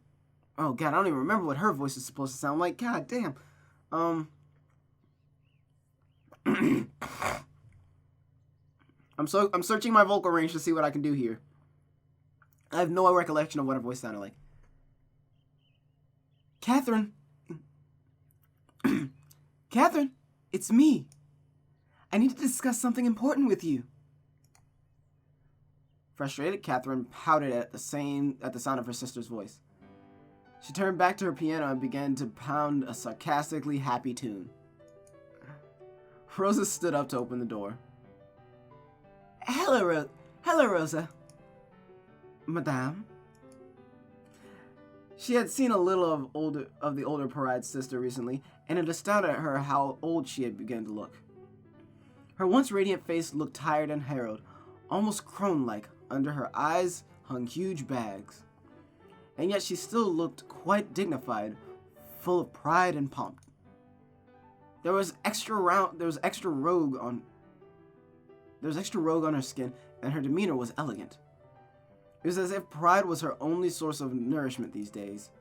Oh God, I don't even remember what her voice is supposed to sound like. God damn. I'm searching my vocal range to see what I can do here. I have no recollection of what her voice sounded like. Catherine. Catherine, it's me. I need to discuss something important with you. Frustrated, Catherine pouted at the sound of her sister's voice. She turned back to her piano and began to pound a sarcastically happy tune. Rosa stood up to open the door. Hello, Rosa. Madame? She had seen a little of the older Parade's sister recently, and it astounded her how old she had begun to look. Her once radiant face looked tired and harrowed, almost crone-like. Under her eyes hung huge bags. And yet she still looked quite dignified, full of pride and pomp. There was extra rogue on her skin, and her demeanor was elegant. It was as if pride was her only source of nourishment these days.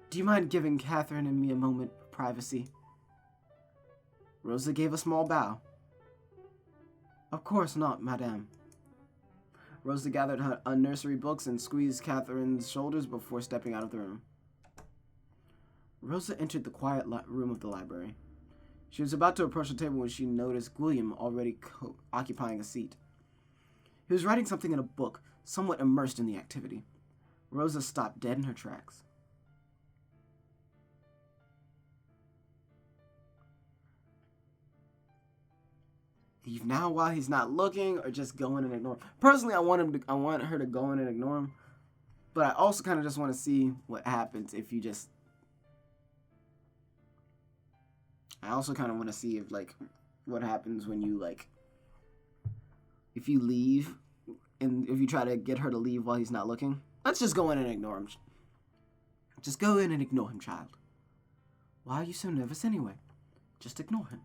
Do you mind giving Catherine and me a moment of privacy? Rosa gave a small bow. Of course not, madame. Rosa gathered her nursery books and squeezed Catherine's shoulders before stepping out of the room. Rosa entered the quiet room of the library. She was about to approach the table when she noticed William already occupying a seat. He was writing something in a book, somewhat immersed in the activity. Rosa stopped dead in her tracks. Leave now while he's not looking, or just go in and ignore him. Personally, I want her to go in and ignore him, but I also kind of just want to see what happens if you just. I also kind of want to see if what happens when you if you leave, and if you try to get her to leave while he's not looking. Let's just go in and ignore him. Just go in and ignore him, child. Why are you so nervous anyway? Just ignore him.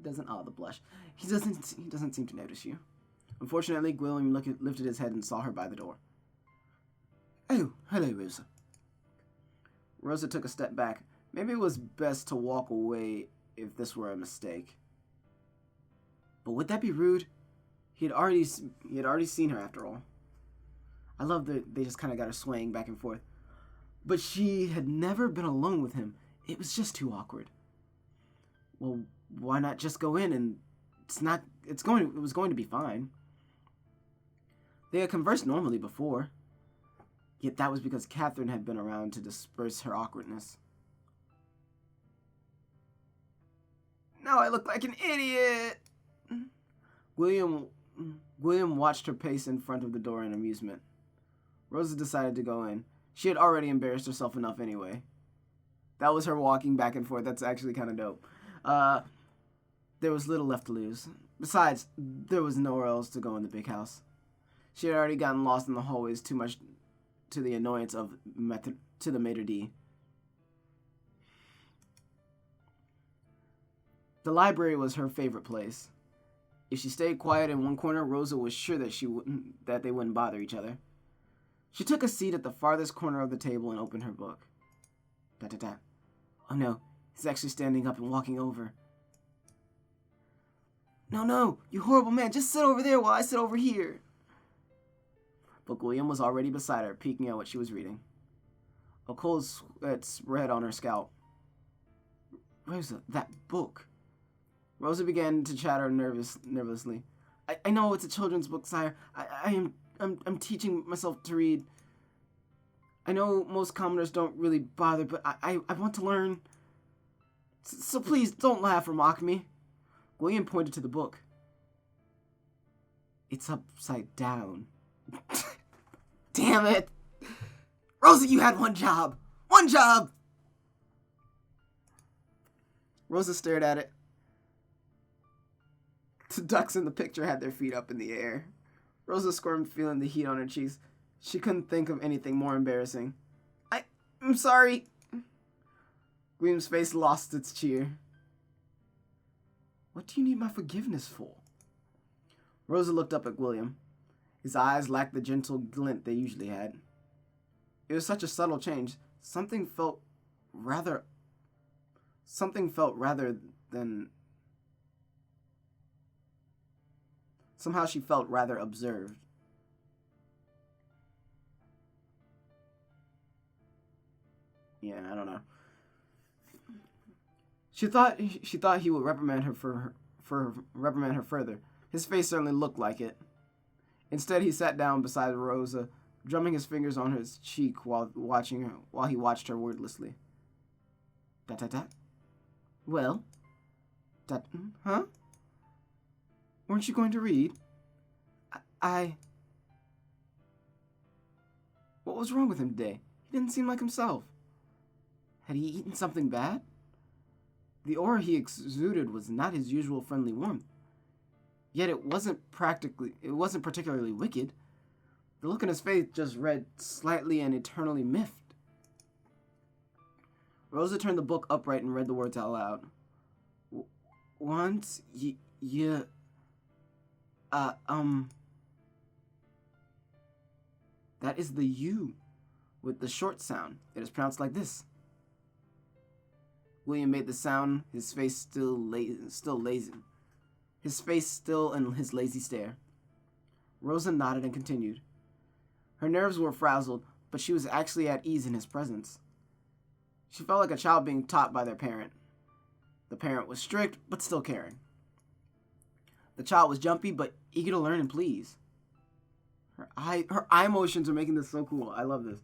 Doesn't the blush. He doesn't seem to notice you. Unfortunately, William lifted his head and saw her by the door. Oh, hello, Rosa. Rosa took a step back. Maybe it was best to walk away if this were a mistake. But would that be rude? He had already seen her after all. I love that they just kind of got her swaying back and forth. But she had never been alone with him. It was just too awkward. Well, why not just go in and it was going to be fine. They had conversed normally before. Yet that was because Catherine had been around to disperse her awkwardness. Now I look like an idiot! William watched her pace in front of the door in amusement. Rosa decided to go in. She had already embarrassed herself enough anyway. That was her walking back and forth. That's actually kind of dope. There was little left to lose. Besides, there was nowhere else to go in the big house. She had already gotten lost in the hallways too much to the annoyance of the maitre d'. The library was her favorite place. If she stayed quiet in one corner, Rosa was sure that they wouldn't bother each other. She took a seat at the farthest corner of the table and opened her book. Da-da-da. Oh no, he's actually standing up and walking over. No, you horrible man, just sit over there while I sit over here. But William was already beside her, peeking at what she was reading. A cold sweat spread on her scalp. Rosa, that book. Rosa began to chatter nervously. I know it's a children's book, sire. I'm teaching myself to read. I know most commoners don't really bother, but I want to learn. So please don't laugh or mock me. William pointed to the book. It's upside down. Damn it! Rosa, you had one job! One job! Rosa stared at it. The ducks in the picture had their feet up in the air. Rosa squirmed, feeling the heat on her cheeks. She couldn't think of anything more embarrassing. I'm sorry. William's face lost its cheer. What do you need my forgiveness for? Rosa looked up at William. His eyes lacked the gentle glint they usually had. It was such a subtle change. Something felt rather than... Somehow she felt rather observed. Yeah, I don't know. She thought he would reprimand her further. His face certainly looked like it. Instead, he sat down beside Rosa, drumming his fingers on his cheek while he watched her wordlessly. Da-da-da. Well? Huh? Weren't you going to read? What was wrong with him today? He didn't seem like himself. Had he eaten something bad? The aura he exuded was not his usual friendly warmth. Yet it wasn't particularly wicked. The look in his face just read slightly and eternally miffed. Rosa turned the book upright and read the words out loud. Once that is the U with the short sound. It is pronounced like this. William made the sound, his face still lazy. His face still in his lazy stare. Rosa nodded and continued. Her nerves were frazzled, but she was actually at ease in his presence. She felt like a child being taught by their parent. The parent was strict, but still caring. The child was jumpy, but eager to learn and please. Her eye motions are making this so cool. I love this.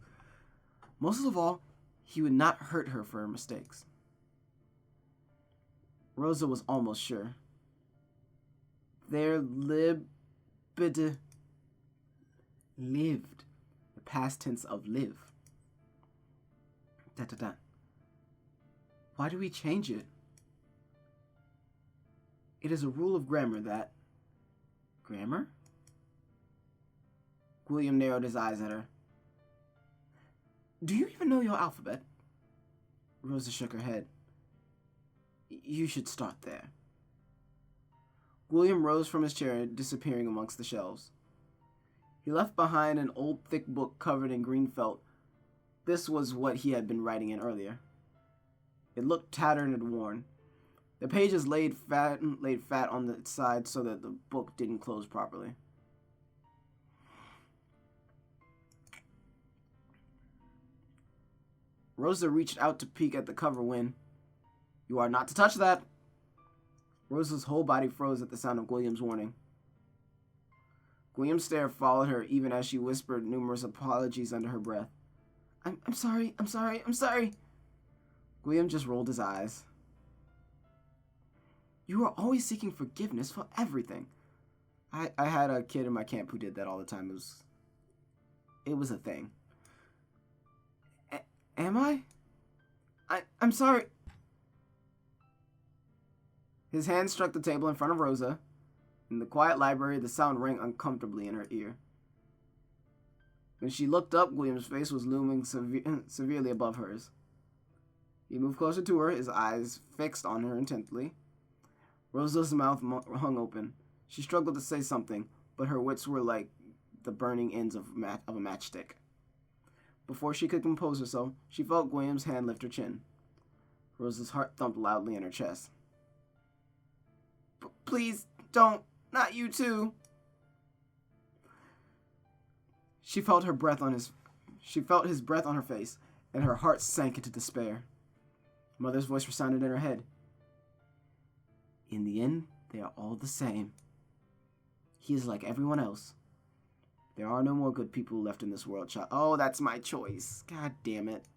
Most of all, he would not hurt her for her mistakes. Rosa was almost sure. There lived. The past tense of live. Da-da-da. Why do we change it? It is a rule of grammar that... Grammar? William narrowed his eyes at her. Do you even know your alphabet? Rosa shook her head. You should start there. William rose from his chair, disappearing amongst the shelves. He left behind an old thick book covered in green felt. This was what he had been writing in earlier. It looked tattered and worn. The pages laid fat on the side so that the book didn't close properly. Rosa reached out to peek at the cover when, "You are not to touch that." Rosa's whole body froze at the sound of William's warning. William's stare followed her even as she whispered numerous apologies under her breath. I'm sorry, I'm sorry, I'm sorry." William just rolled his eyes. "You are always seeking forgiveness for everything." I had a kid in my camp who did that all the time. It was a thing. Am I? I'm sorry. His hand struck the table in front of Rosa. In the quiet library, the sound rang uncomfortably in her ear. When she looked up, William's face was looming severely above hers. He moved closer to her, his eyes fixed on her intently. Rosa's mouth hung open. She struggled to say something, but her wits were like the burning ends of a matchstick. Before she could compose herself, she felt William's hand lift her chin. Rosa's heart thumped loudly in her chest. "Please don't. Not you too." She felt his breath on her face, and her heart sank into despair. Mother's voice resounded in her head. "In the end, they are all the same. He is like everyone else. There are no more good people left in this world, child." Oh, that's my choice. God damn it.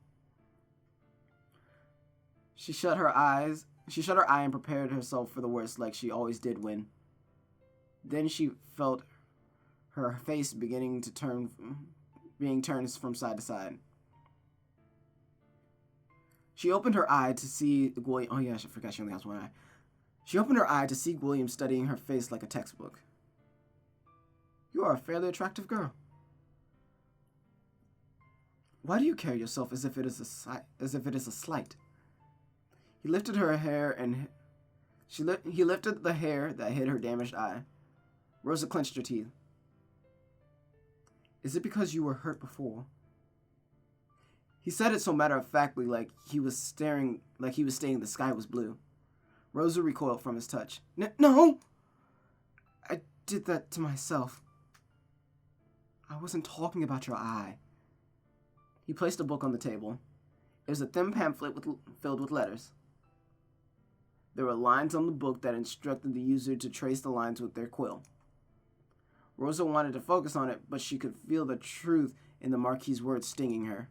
She shut her eye and prepared herself for the worst like she always did when. Then she felt her face being turned from side to side. She opened her eye to see William. Oh yeah, I forgot she only has one eye. She opened her eye to see William studying her face like a textbook. "You are a fairly attractive girl. Why do you carry yourself as if it is a slight?" He lifted her hair and he lifted the hair that hid her damaged eye. Rosa clenched her teeth. "Is it because you were hurt before?" He said it so matter-of-factly, like he was stating the sky was blue. Rosa recoiled from his touch. No! I did that to myself. I wasn't talking about your eye." He placed a book on the table. It was a thin pamphlet filled with letters. There were lines on the book that instructed the user to trace the lines with their quill. Rosa wanted to focus on it, but she could feel the truth in the Marquis's words stinging her.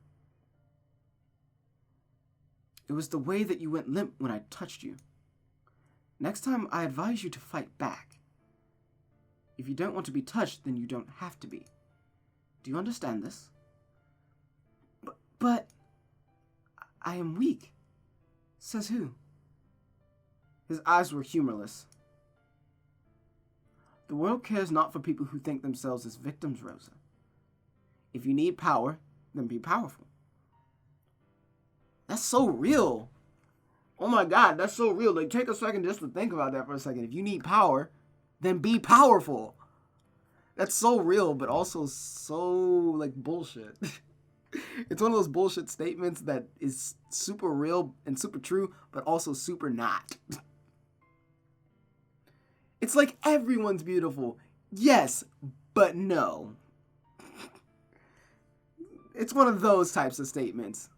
"It was the way that you went limp when I touched you. Next time, I advise you to fight back. If you don't want to be touched, then you don't have to be. Do you understand this?" But I am weak." "Says who?" His eyes were humorless. "The world cares not for people who think themselves as victims, Rosa. If you need power, then be powerful." That's so real. Oh my God, that's so real. Like, take a second just to think about that for a second. If you need power, then be powerful. That's so real, but also so, like, bullshit. It's one of those bullshit statements that is super real and super true, but also super not. It's like everyone's beautiful. Yes, but no. It's one of those types of statements.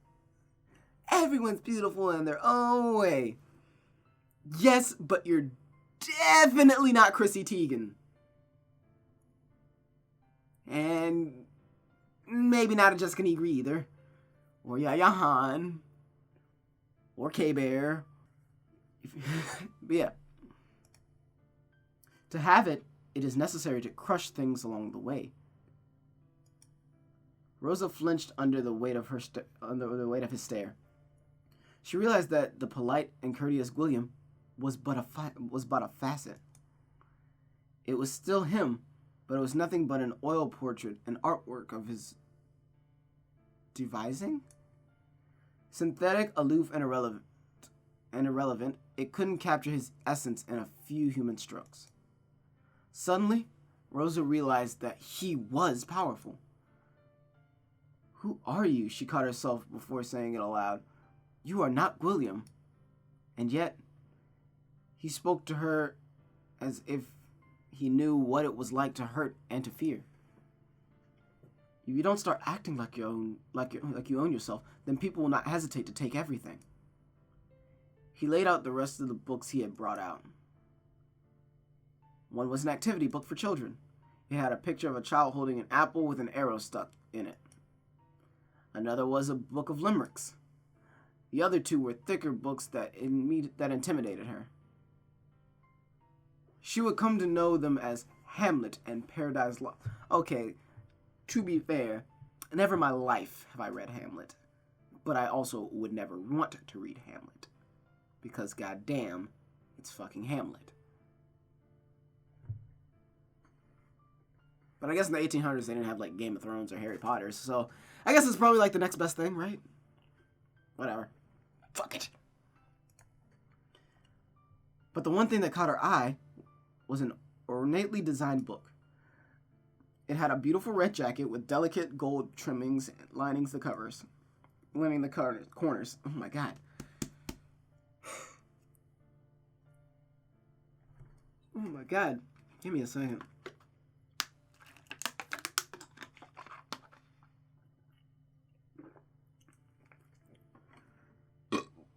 Everyone's beautiful in their own way. Yes, but you're definitely not Chrissy Teigen. And maybe not a Jessica Negri either. Or Yaya Han. Or K-Bear. But yeah. To have it, it is necessary to crush things along the way. Rosa flinched under the weight of his stare. She realized that the polite and courteous William was but a facet. It was still him, but it was nothing but an oil portrait, an artwork of his devising. Synthetic, aloof, and irrelevant, it couldn't capture his essence in a few human strokes. Suddenly, Rosa realized that he was powerful. "Who are you?" she caught herself before saying it aloud. "You are not William." And yet, he spoke to her as if he knew what it was like to hurt and to fear. If you don't start acting like you own yourself, then people will not hesitate to take everything. He laid out the rest of the books he had brought out. One was an activity book for children. It had a picture of a child holding an apple with an arrow stuck in it. Another was a book of limericks. The other two were thicker books that intimidated her. She would come to know them as Hamlet and Paradise Lost. Okay, to be fair, never in my life have I read Hamlet, but I also would never want to read Hamlet, because goddamn, it's fucking Hamlet. But I guess in the 1800s they didn't have like Game of Thrones or Harry Potter, so I guess it's probably like the next best thing, right? Whatever. Fuck it. But the one thing that caught her eye was an ornately designed book. It had a beautiful red jacket with delicate gold trimmings lining the corners. Oh my god. Oh my god. Give me a second.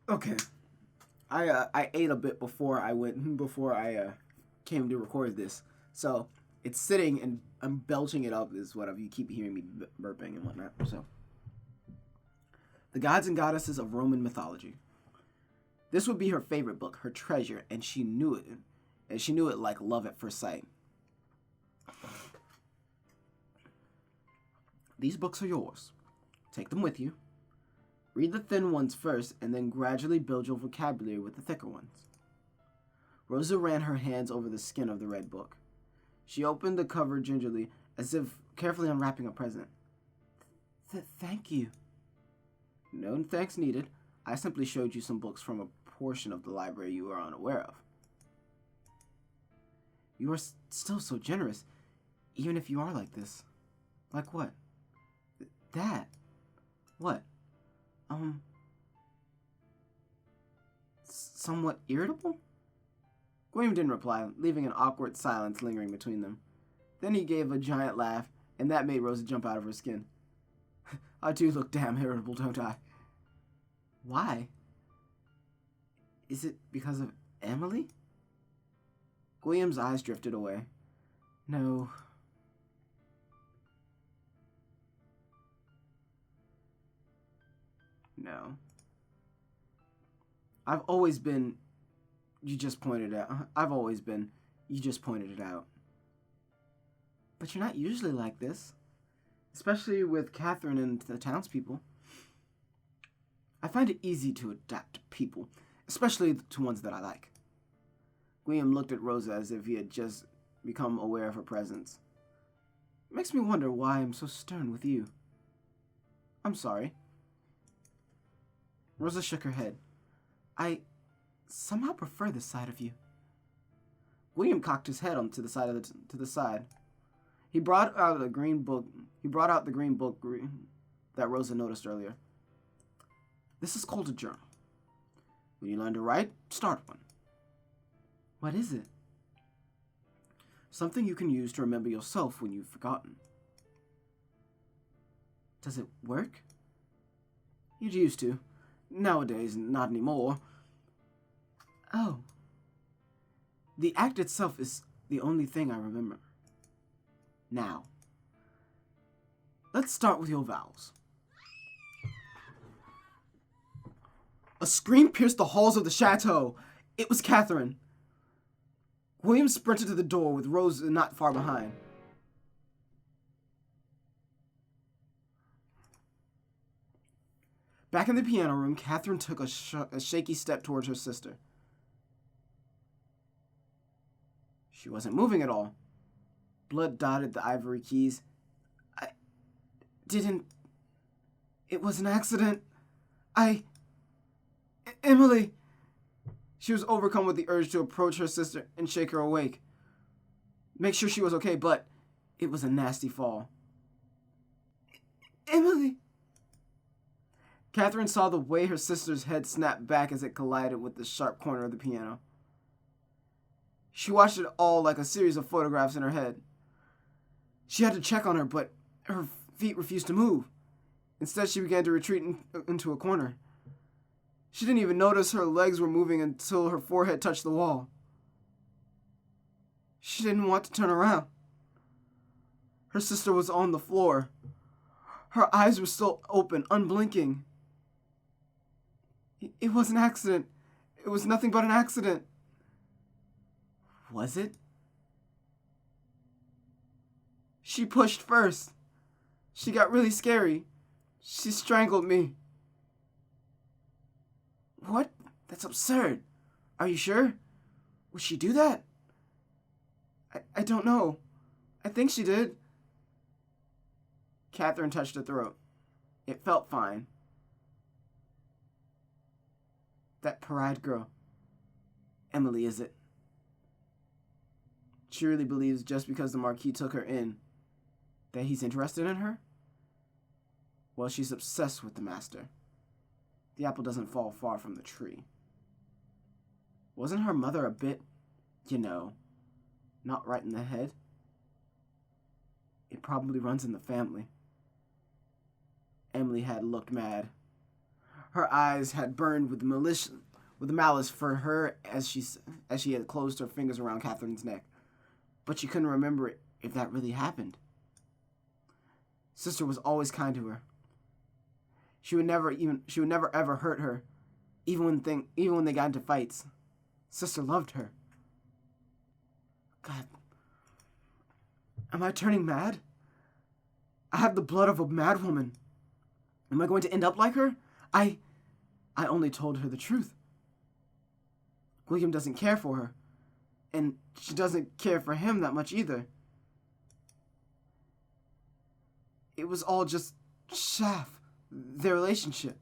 Okay. I ate a bit before I came to record this. So it's sitting and I'm belching it up is what you keep hearing me burping and whatnot. So the gods and goddesses of Roman mythology. This would be her favorite book, her treasure, and she knew it. And she knew it like love at first sight. These books are yours. Take them with you. Read the thin ones first, and then gradually build your vocabulary with the thicker ones. Rosa ran her hands over the skin of the red book. She opened the cover gingerly, as if carefully unwrapping a present. Thank you. No thanks needed. I simply showed you some books from a portion of the library you are unaware of. You are still so generous, even if you are like this. Like what? That. What? Somewhat irritable? William didn't reply, leaving an awkward silence lingering between them. Then he gave a giant laugh, and that made Rosa jump out of her skin. I do look damn irritable, don't I? Why? Is it because of Emily? William's eyes drifted away. No. No. I've always been... You just pointed it out. I've always been... You just pointed it out. But you're not usually like this. Especially with Catherine and the townspeople. I find it easy to adapt to people. Especially to ones that I like. William looked at Rosa as if he had just become aware of her presence. It makes me wonder why I'm so stern with you. I'm sorry. Rosa shook her head. I somehow prefer this side of you. William cocked his head onto the side to the side. He brought out the green book that Rosa noticed earlier. This is called a journal. When you learn to write, start one. What is it? Something you can use to remember yourself when you've forgotten. Does it work? It used to. Nowadays, not anymore. Oh. The act itself is the only thing I remember. Now, let's start with your vowels. A scream pierced the halls of the chateau. It was Catherine. William sprinted to the door with Rose not far behind. Back in the piano room, Catherine took a shaky step towards her sister. She wasn't moving at all. Blood dotted the ivory keys. I didn't... It was an accident. Emily... She was overcome with the urge to approach her sister and shake her awake. Make sure she was okay, but it was a nasty fall. Emily! Catherine saw the way her sister's head snapped back as it collided with the sharp corner of the piano. She watched it all like a series of photographs in her head. She had to check on her, but her feet refused to move. Instead, she began to retreat into a corner. She didn't even notice her legs were moving until her forehead touched the wall. She didn't want to turn around. Her sister was on the floor. Her eyes were still open, unblinking. It was an accident. It was nothing but an accident. Was it? She pushed first. She got really scary. She strangled me. What? That's absurd. Are you sure? Would she do that? I don't know. I think she did. Catherine touched her throat. It felt fine. That pariah girl. Emily, is it? She really believes just because the Marquis took her in, that he's interested in her? Well, she's obsessed with the master. The apple doesn't fall far from the tree. Wasn't her mother a bit, not right in the head? It probably runs in the family. Emily had looked mad. Her eyes had burned with malice for her as she had closed her fingers around Catherine's neck. But she couldn't remember if that really happened. Sister was always kind to her. She would never ever hurt her, even when they got into fights. Sister loved her. God, am I turning mad? I have the blood of a mad woman. Am I going to end up like her? I only told her the truth. William doesn't care for her, and she doesn't care for him that much either. It was all just chaff, their relationship.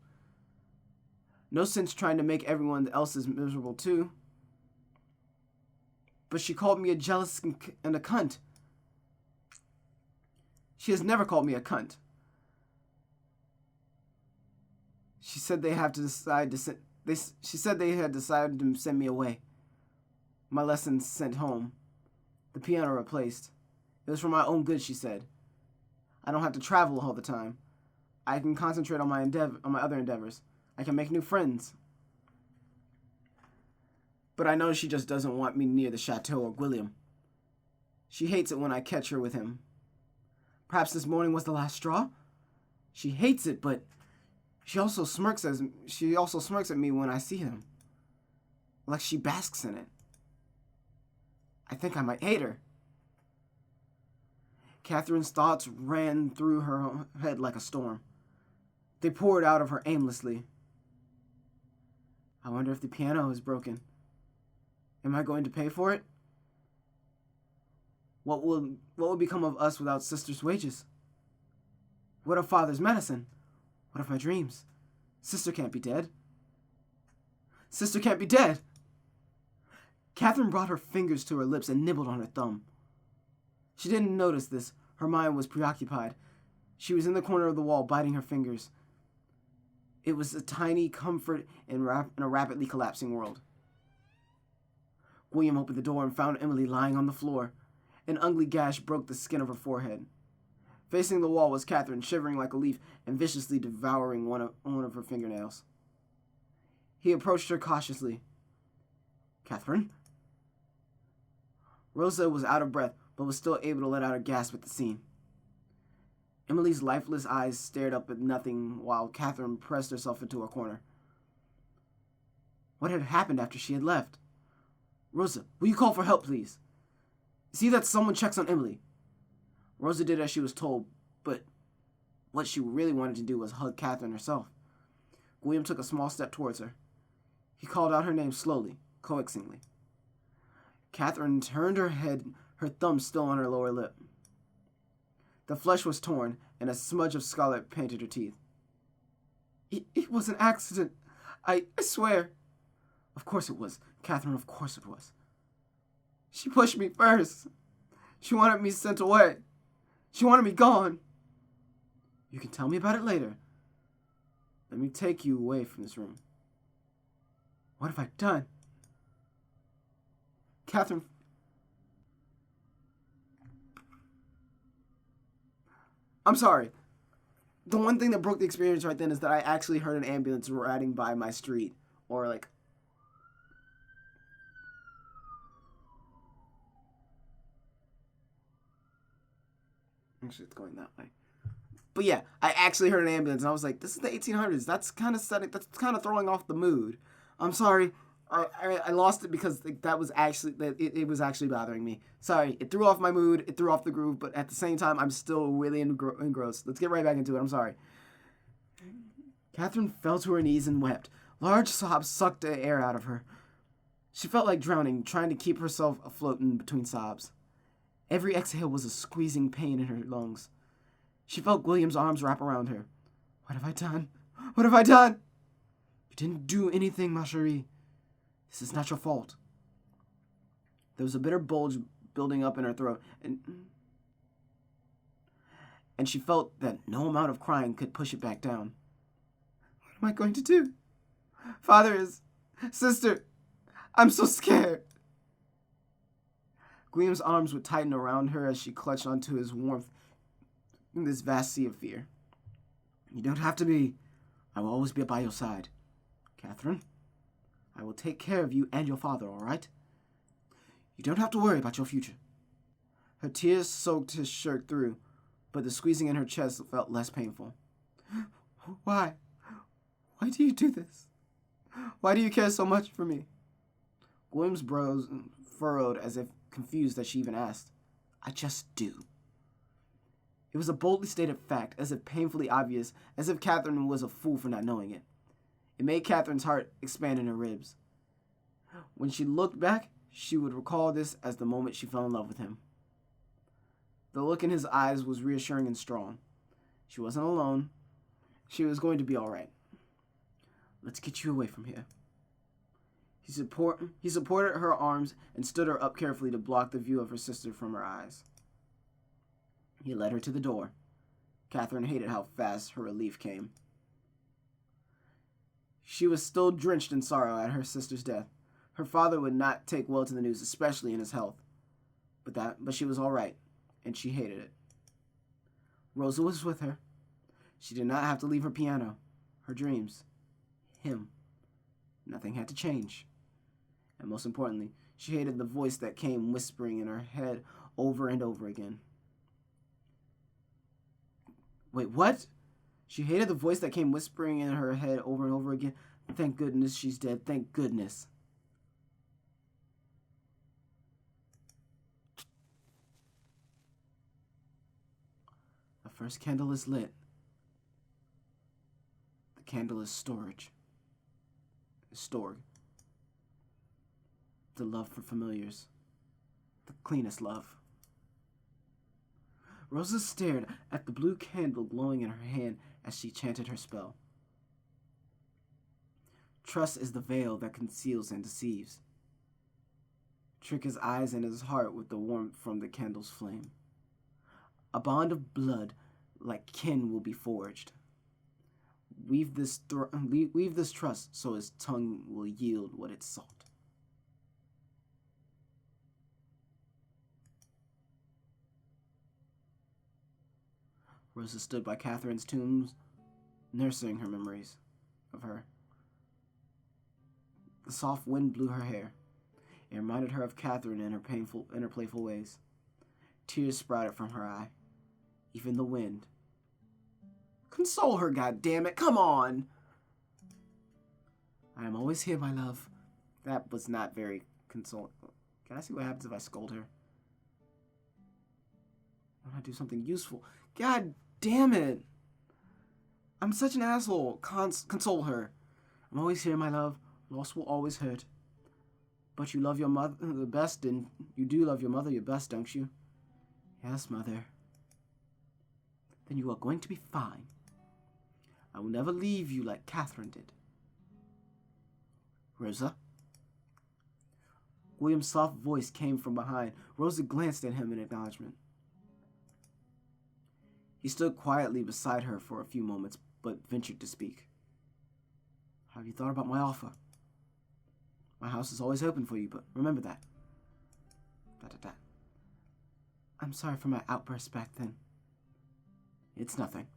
No sense trying to make everyone else's miserable too. But she called me a jealous and a cunt. She has never called me a cunt. She said they had decided to send me away. My lessons sent home. The piano replaced. It was for my own good, she said. I don't have to travel all the time. I can concentrate on my other endeavors. I can make new friends. But I know she just doesn't want me near the chateau or William. She hates it when I catch her with him. Perhaps this morning was the last straw? She hates it, but she also smirks at me when I see him. Like she basks in it. I think I might hate her. Catherine's thoughts ran through her head like a storm. They poured out of her aimlessly. I wonder if the piano is broken. Am I going to pay for it? What will become of us without sister's wages? What of father's medicine? What of my dreams? Sister can't be dead. Sister can't be dead! Catherine brought her fingers to her lips and nibbled on her thumb. She didn't notice this. Her mind was preoccupied. She was in the corner of the wall, biting her fingers. It was a tiny comfort in a rapidly collapsing world. William opened the door and found Emily lying on the floor. An ugly gash broke the skin of her forehead. Facing the wall was Catherine, shivering like a leaf and viciously devouring one of her fingernails. He approached her cautiously. Catherine? Rosa was out of breath, but was still able to let out a gasp at the scene. Emily's lifeless eyes stared up at nothing while Catherine pressed herself into a corner. What had happened after she had left? Rosa, will you call for help, please? See that someone checks on Emily. Rosa did as she was told, but what she really wanted to do was hug Catherine herself. William took a small step towards her. He called out her name slowly, coaxingly. Catherine turned her head, her thumb still on her lower lip. The flesh was torn, and a smudge of scarlet painted her teeth. It was an accident. I swear. Of course it was, Catherine, of course it was. She pushed me first. She wanted me sent away. She wanted me gone. You can tell me about it later. Let me take you away from this room. What have I done? Catherine... I'm sorry. the one thing that broke the experience right then is that I actually heard an ambulance riding by my street. Or like... Actually, it's going that way. But yeah, I actually heard an ambulance, and I was like, this is the 1800s. That's kind of throwing off the mood. I'm sorry. I lost it because that was actually, it was actually bothering me. Sorry, it threw off my mood, it threw off the groove, but at the same time, I'm still really engrossed. Let's get right back into it. I'm sorry. Catherine fell to her knees and wept. Large sobs sucked the air out of her. She felt like drowning, trying to keep herself afloat in between sobs. Every exhale was a squeezing pain in her lungs. She felt William's arms wrap around her. What have I done? What have I done? You didn't do anything, ma chérie. This is not your fault. There was a bitter bulge building up in her throat, and she felt that no amount of crying could push it back down. What am I going to do? Father Sister, I'm so scared. William's arms would tighten around her as she clutched onto his warmth in this vast sea of fear. You don't have to be. I will always be by your side. Catherine, I will take care of you and your father, all right? You don't have to worry about your future. Her tears soaked his shirt through, but the squeezing in her chest felt less painful. Why? Why do you do this? Why do you care so much for me? William's brows furrowed as if confused that she even asked. I just do. It was a boldly stated fact, as if painfully obvious, as if Catherine was a fool for not knowing it. It made Catherine's heart expand in her ribs. When she looked back, she would recall this as the moment she fell in love with him. The look in his eyes was reassuring and strong. She wasn't alone. She was going to be all right. Let's get you away from here. He supported her arms and stood her up carefully to block the view of her sister from her eyes. He led her to the door. Catherine hated how fast her relief came. She was still drenched in sorrow at her sister's death. Her father would not take well to the news, especially in his health. But she was all right, and she hated it. Rosa was with her. She did not have to leave her piano, her dreams, him. Nothing had to change. And most importantly, she hated the voice that came whispering in her head over and over again. Wait, what? She hated the voice that came whispering in her head over and over again. Thank goodness she's dead. Thank goodness. The first candle is lit. The candle is stored. The love for familiars. The cleanest love. Rosa stared at the blue candle glowing in her hand as she chanted her spell. Trust is the veil that conceals and deceives. Trick his eyes and his heart with the warmth from the candle's flame. A bond of blood like kin will be forged. Weave this trust so his tongue will yield what it sought. Rosa stood by Catherine's tomb, nursing her memories of her. The soft wind blew her hair. It reminded her of Catherine in her playful ways. Tears sprouted from her eye. Even the wind. Console her, goddammit! Come on! I am always here, my love. That was not very consoling. Can I see what happens if I scold her? I want to do something useful. God damn it! I'm such an asshole. Console her. I'm always here, my love. Loss will always hurt. But you love your mother the best, and you do love your mother your best, don't you? Yes, mother. Then you are going to be fine. I will never leave you like Catherine did. Rosa? William's soft voice came from behind. Rosa glanced at him in acknowledgement. He stood quietly beside her for a few moments, but ventured to speak. Have you thought about my offer? My house is always open for you, but remember that. I'm sorry for my outburst back then. It's nothing.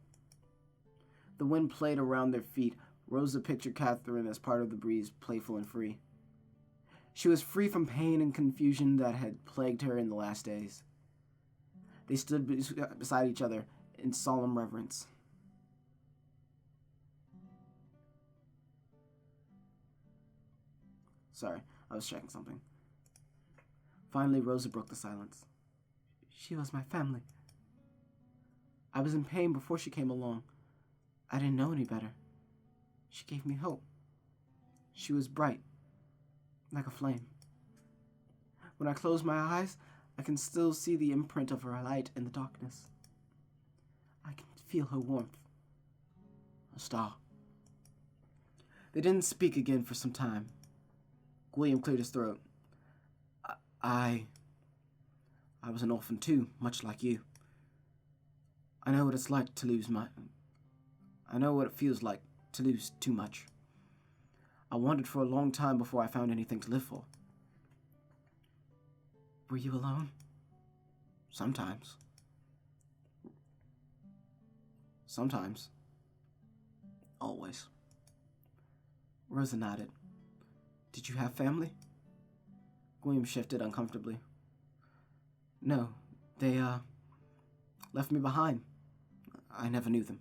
The wind played around their feet. Rosa pictured Catherine as part of the breeze, playful and free. She was free from pain and confusion that had plagued her in the last days. They stood beside each other in solemn reverence. Sorry, I was checking something. Finally, Rosa broke the silence. She was my family. I was in pain before she came along. I didn't know any better. She gave me hope. She was bright, like a flame. When I close my eyes, I can still see the imprint of her light in the darkness. I can feel her warmth. A star. They didn't speak again for some time. William cleared his throat. I was an orphan too, much like you. I know what it's like to lose I know what it feels like to lose too much. I wandered for a long time before I found anything to live for. Were you alone? Sometimes. Sometimes. Always. Rosa nodded. Did you have family? William shifted uncomfortably. No, they, left me behind. I never knew them.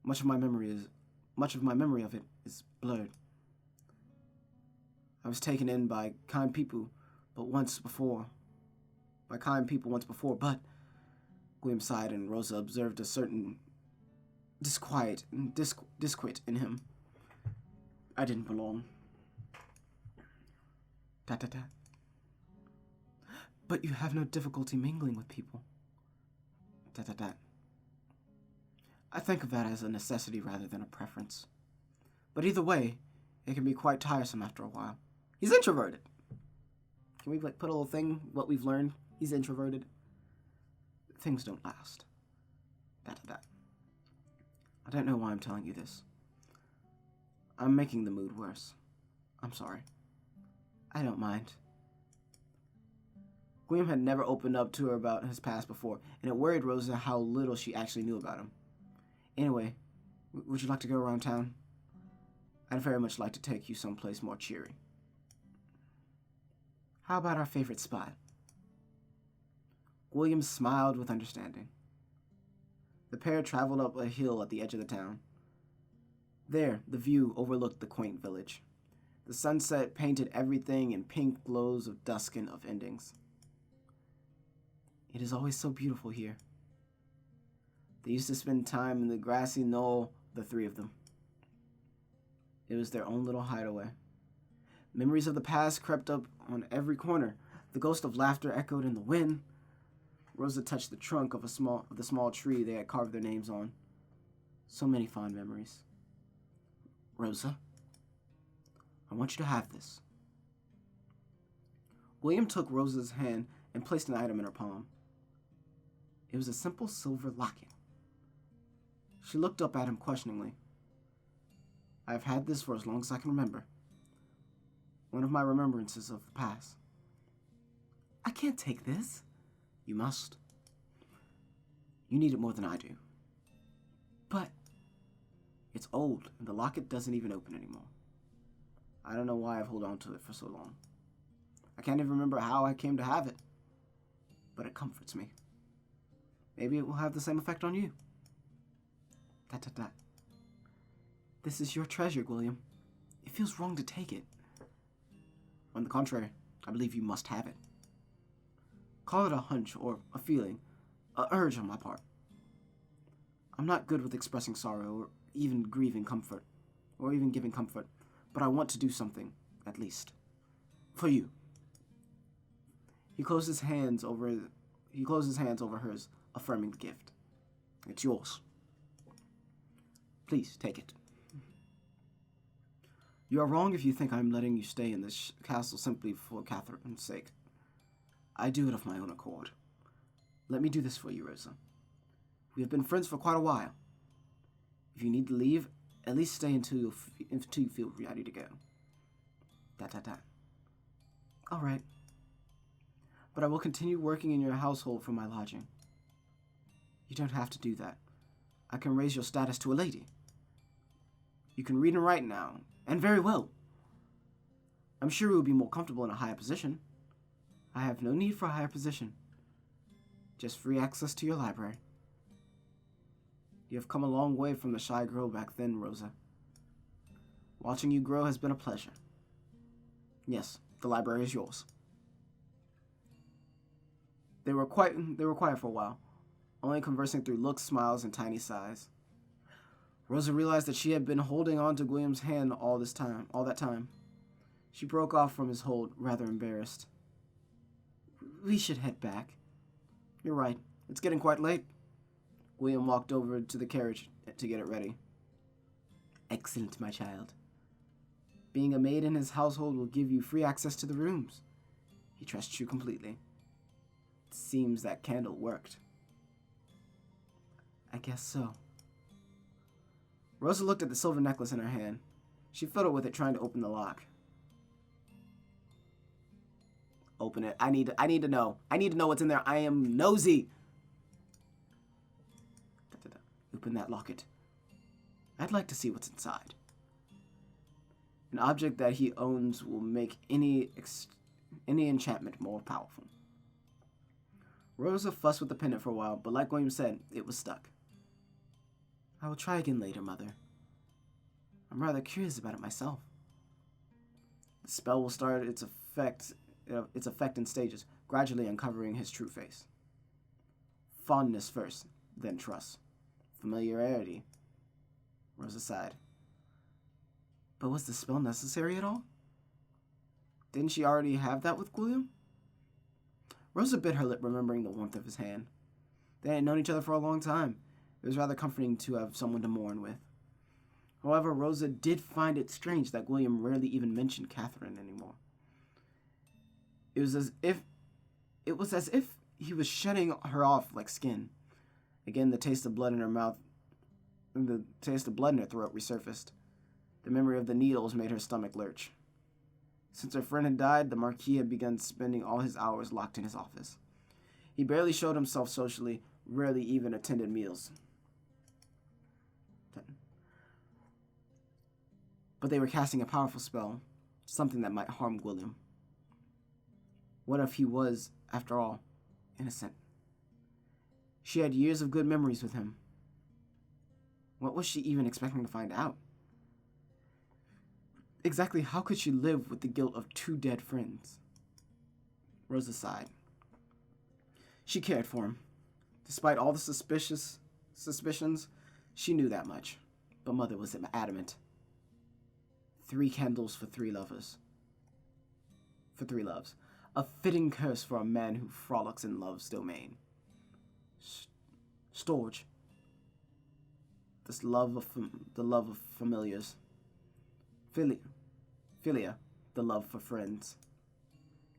Much of my memory of it is blurred. I was taken in by kind people once before, but William sighed and Rosa observed a certain disquiet and disquit in him. I didn't belong. Da-da-da. But you have no difficulty mingling with people. Da-da-da. I think of that as a necessity rather than a preference. But either way, it can be quite tiresome after a while. He's introverted. Can we put a little thing, what we've learned? He's introverted. Things don't last. Da-da-da. I don't know why I'm telling you this. I'm making the mood worse. I'm sorry. I don't mind. William had never opened up to her about his past before, and it worried Rosa how little she actually knew about him. Anyway, would you like to go around town? I'd very much like to take you someplace more cheery. How about our favorite spot? William smiled with understanding. The pair traveled up a hill at the edge of the town. There, the view overlooked the quaint village. The sunset painted everything in pink glows of dusk and of endings. It is always so beautiful here. They used to spend time in the grassy knoll, the three of them. It was their own little hideaway. Memories of the past crept up on every corner. The ghost of laughter echoed in the wind. Rosa touched the trunk of the small tree they had carved their names on. So many fond memories. Rosa, I want you to have this. William took Rosa's hand and placed an item in her palm. It was a simple silver locket. She looked up at him questioningly. I've had this for as long as I can remember. One of my remembrances of the past. I can't take this. You must. You need it more than I do. But it's old, and the locket doesn't even open anymore. I don't know why I've held on to it for so long. I can't even remember how I came to have it. But it comforts me. Maybe it will have the same effect on you. Da-da-da. This is your treasure, William. It feels wrong to take it. On the contrary, I believe you must have it. Call it a hunch or a feeling, a urge on my part. I'm not good with expressing sorrow or even giving comfort, but I want to do something, at least, for you. He closed his hands over hers, affirming the gift. It's yours. Please take it. You are wrong if you think I'm letting you stay in this castle simply for Catherine's sake. I do it of my own accord. Let me do this for you, Rosa. We have been friends for quite a while. If you need to leave, at least stay until you feel ready to go. Da-da-da. All right. But I will continue working in your household from my lodging. You don't have to do that. I can raise your status to a lady. You can read and write now, and very well. I'm sure you will be more comfortable in a higher position. I have no need for a higher position. Just free access to your library. You have come a long way from the shy girl back then, Rosa. Watching you grow has been a pleasure. Yes, the library is yours. They were quiet for a while, only conversing through looks, smiles, and tiny sighs. Rosa realized that she had been holding on to William's hand all that time. She broke off from his hold, rather embarrassed. We should head back. You're right. It's getting quite late. William walked over to the carriage to get it ready. Excellent, my child. Being a maid in his household will give you free access to the rooms. He trusts you completely. It seems that candle worked. I guess so. Rosa looked at the silver necklace in her hand. She fiddled with it, trying to open the lock. Open it. I need to know. I need to know what's in there. I am nosy. Open that locket. I'd like to see what's inside. An object that he owns will make any enchantment more powerful. Rosa fussed with the pendant for a while, but like William said, it was stuck. I will try again later, Mother. I'm rather curious about it myself. The spell will start its effect in stages, gradually uncovering his true face. Fondness first, then trust. Familiarity. Rosa sighed. But was the spell necessary at all? Didn't she already have that with William? Rosa bit her lip, remembering the warmth of his hand. They had known each other for a long time. It was rather comforting to have someone to mourn with. However, Rosa did find it strange that William rarely even mentioned Catherine anymore. It was as if he was shedding her off like skin. Again, the taste of blood in her mouth and the taste of blood in her throat resurfaced. The memory of the needles made her stomach lurch. Since her friend had died, the Marquis had begun spending all his hours locked in his office. He barely showed himself socially, rarely even attended meals. But they were casting a powerful spell, something that might harm William. What if he was, after all, innocent? She had years of good memories with him. What was she even expecting to find out? Exactly how could she live with the guilt of two dead friends? Rosa sighed. She cared for him. Despite all the suspicions, she knew that much. But Mother was adamant. 3 candles for 3 lovers. For 3 loves. A fitting curse for a man who frolics in love's domain. Storge. The love of familiars. Philia, the love for friends.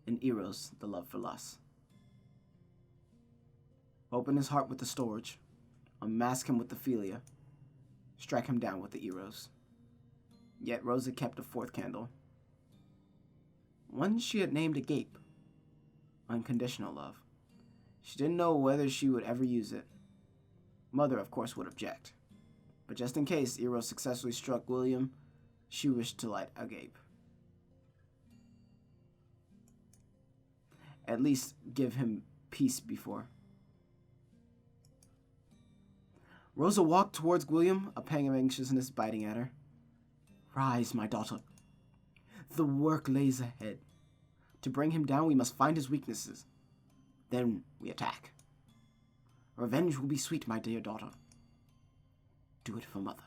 And Eros, the love for lust. Open his heart with the Storge. Unmask him with the Philia. Strike him down with the Eros. Yet Rosa kept a 4th candle. One she had named Agape. Unconditional love. She didn't know whether she would ever use it. Mother, of course, would object. But just in case Eros successfully struck William, she wished to light Agape. At least give him peace before. Rosa walked towards William, a pang of anxiousness biting at her. Rise, my daughter. The work lays ahead. To bring him down, we must find his weaknesses. Then we attack. Revenge will be sweet, my dear daughter. Do it for Mother.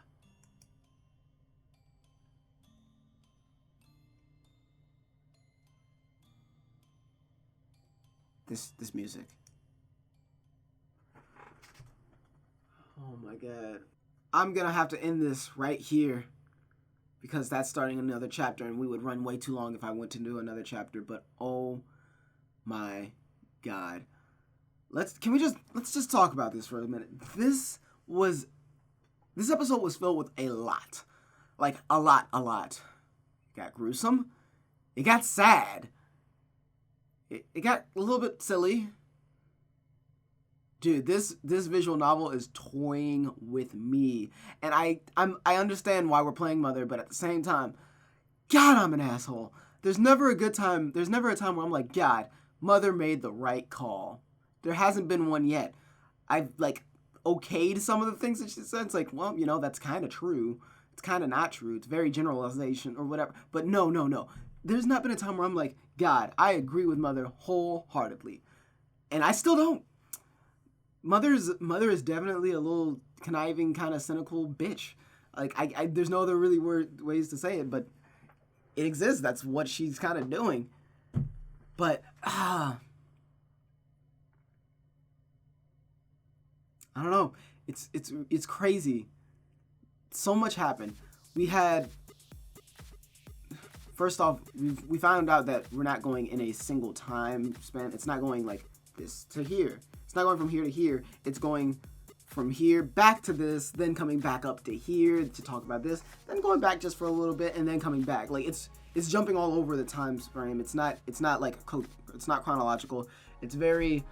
This music. Oh my god. I'm gonna have to end this right here, because that's starting another chapter, and we would run way too long if I went to do another chapter. But oh my god, let's just talk about this for a minute. This episode was filled with a lot, like a lot. It got gruesome. It got sad. It got a little bit silly. Dude, this visual novel is toying with me, and I understand why we're playing Mother, but at the same time, God, I'm an asshole. There's never a good time. There's never a time where I'm like, God, Mother made the right call. There hasn't been one yet. I've like okayed some of the things that she said. It's like, well, that's kind of true. It's kind of not true. It's very generalization or whatever. But no. There's not been a time where I'm like, God, I agree with Mother wholeheartedly, and I still don't. Mother is definitely a little conniving, kind of cynical bitch. Like I there's no other really ways to say it, but it exists. That's what she's kind of doing. But I don't know. It's crazy. So much happened. We had, first off, we found out that we're not going in a single time span. It's not going like this to here. It's not going from here to here. It's going from here back to this, then coming back up to here to talk about this, then going back just for a little bit, and then coming back. Like it's jumping all over the time frame. It's not like it's not chronological. It's very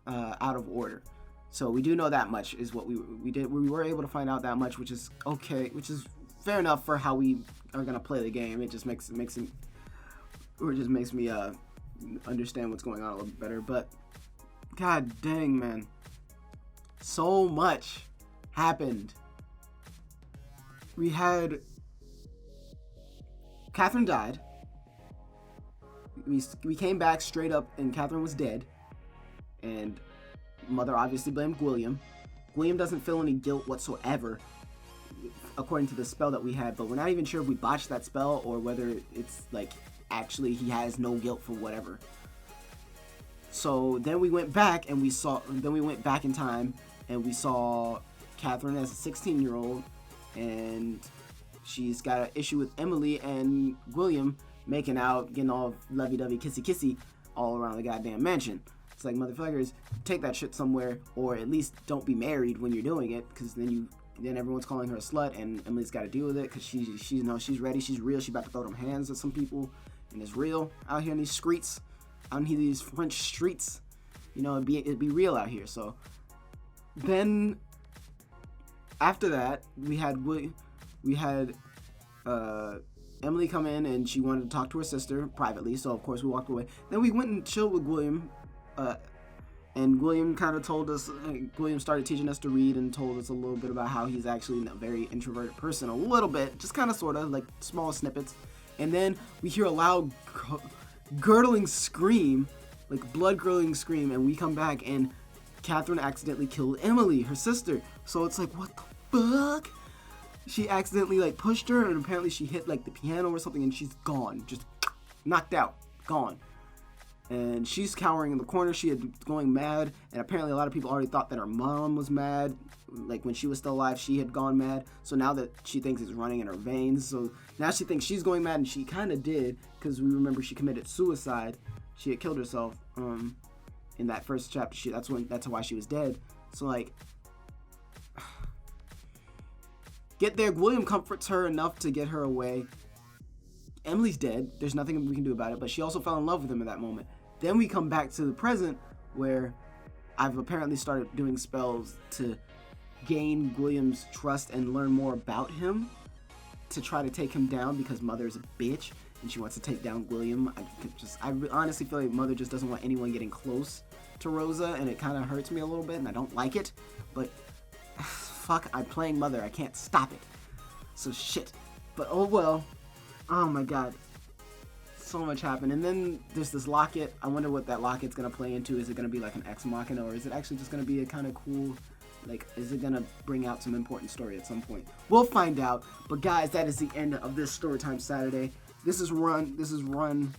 out of order. So we do know that much is what we did. We were able to find out that much, which is okay, which is fair enough for how we are gonna play the game. It just makes me understand what's going on a little bit better. But God dang, man, so much happened. We had Catherine died. We came back straight up, and Catherine was dead. And Mother obviously blamed William. William doesn't feel any guilt whatsoever, according to the spell that we had, but we're not even sure if we botched that spell or whether it's like actually he has no guilt for whatever. So then we went back and we went back in time and we saw Catherine as a 16-year-old, and she's got an issue with Emily and William making out, getting all lovey-dovey, kissy-kissy all around the goddamn mansion. It's like, motherfuckers, take that shit somewhere, or at least don't be married when you're doing it, because then everyone's calling her a slut, and Emily's got to deal with it, because she's ready, she's real, she's about to throw them hands at some people, and it's real out here in these streets, out in these French streets, it'd be real out here. So then after that, we had Emily come in, and she wanted to talk to her sister privately, so of course we walked away. Then we went and chilled with William, and William kind of told us, William started teaching us to read and told us a little bit about how he's actually a very introverted person, a little bit, just kind of sort of, like small snippets. And then we hear a loud gurgling scream, like blood-gurgling scream, and we come back and Catherine accidentally killed Emily, her sister. So it's like, what the fuck? She accidentally like pushed her, and apparently she hit like the piano or something, and she's gone, just knocked out, gone. And she's cowering in the corner. She had going mad, and apparently a lot of people already thought that her mom was mad. Like when she was still alive, she had gone mad. So now that she thinks it's running in her veins, so now she thinks she's going mad, and she kind of did, because we remember she committed suicide. She had killed herself in that first chapter. That's why she was dead. So like, get there. William comforts her enough to get her away. Emily's dead. There's nothing we can do about it, but she also fell in love with him at that moment. Then we come back to the present, where I've apparently started doing spells to gain William's trust and learn more about him, to try to take him down, because Mother's a bitch and she wants to take down William. I honestly feel like Mother just doesn't want anyone getting close to Rosa, and it kind of hurts me a little bit, and I don't like it, but fuck, I'm playing Mother. I can't stop it. So shit. But oh well. Oh my god. So much happened. And then there's this locket. I wonder what that locket's going to play into. Is it going to be like an Ex Machina, or is it actually just going to be a kind of cool, like, is it going to bring out some important story at some point? We'll find out. But guys, that is the end of this Storytime Saturday. This is run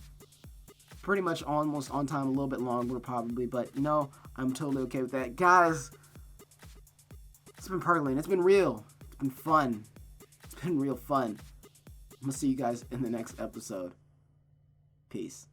pretty much almost on time, a little bit longer probably, but I'm totally okay with that. Guys, it's been Perk Lane. It's been real. It's been fun. It's been real fun. I'm gonna see you guys in the next episode. Peace.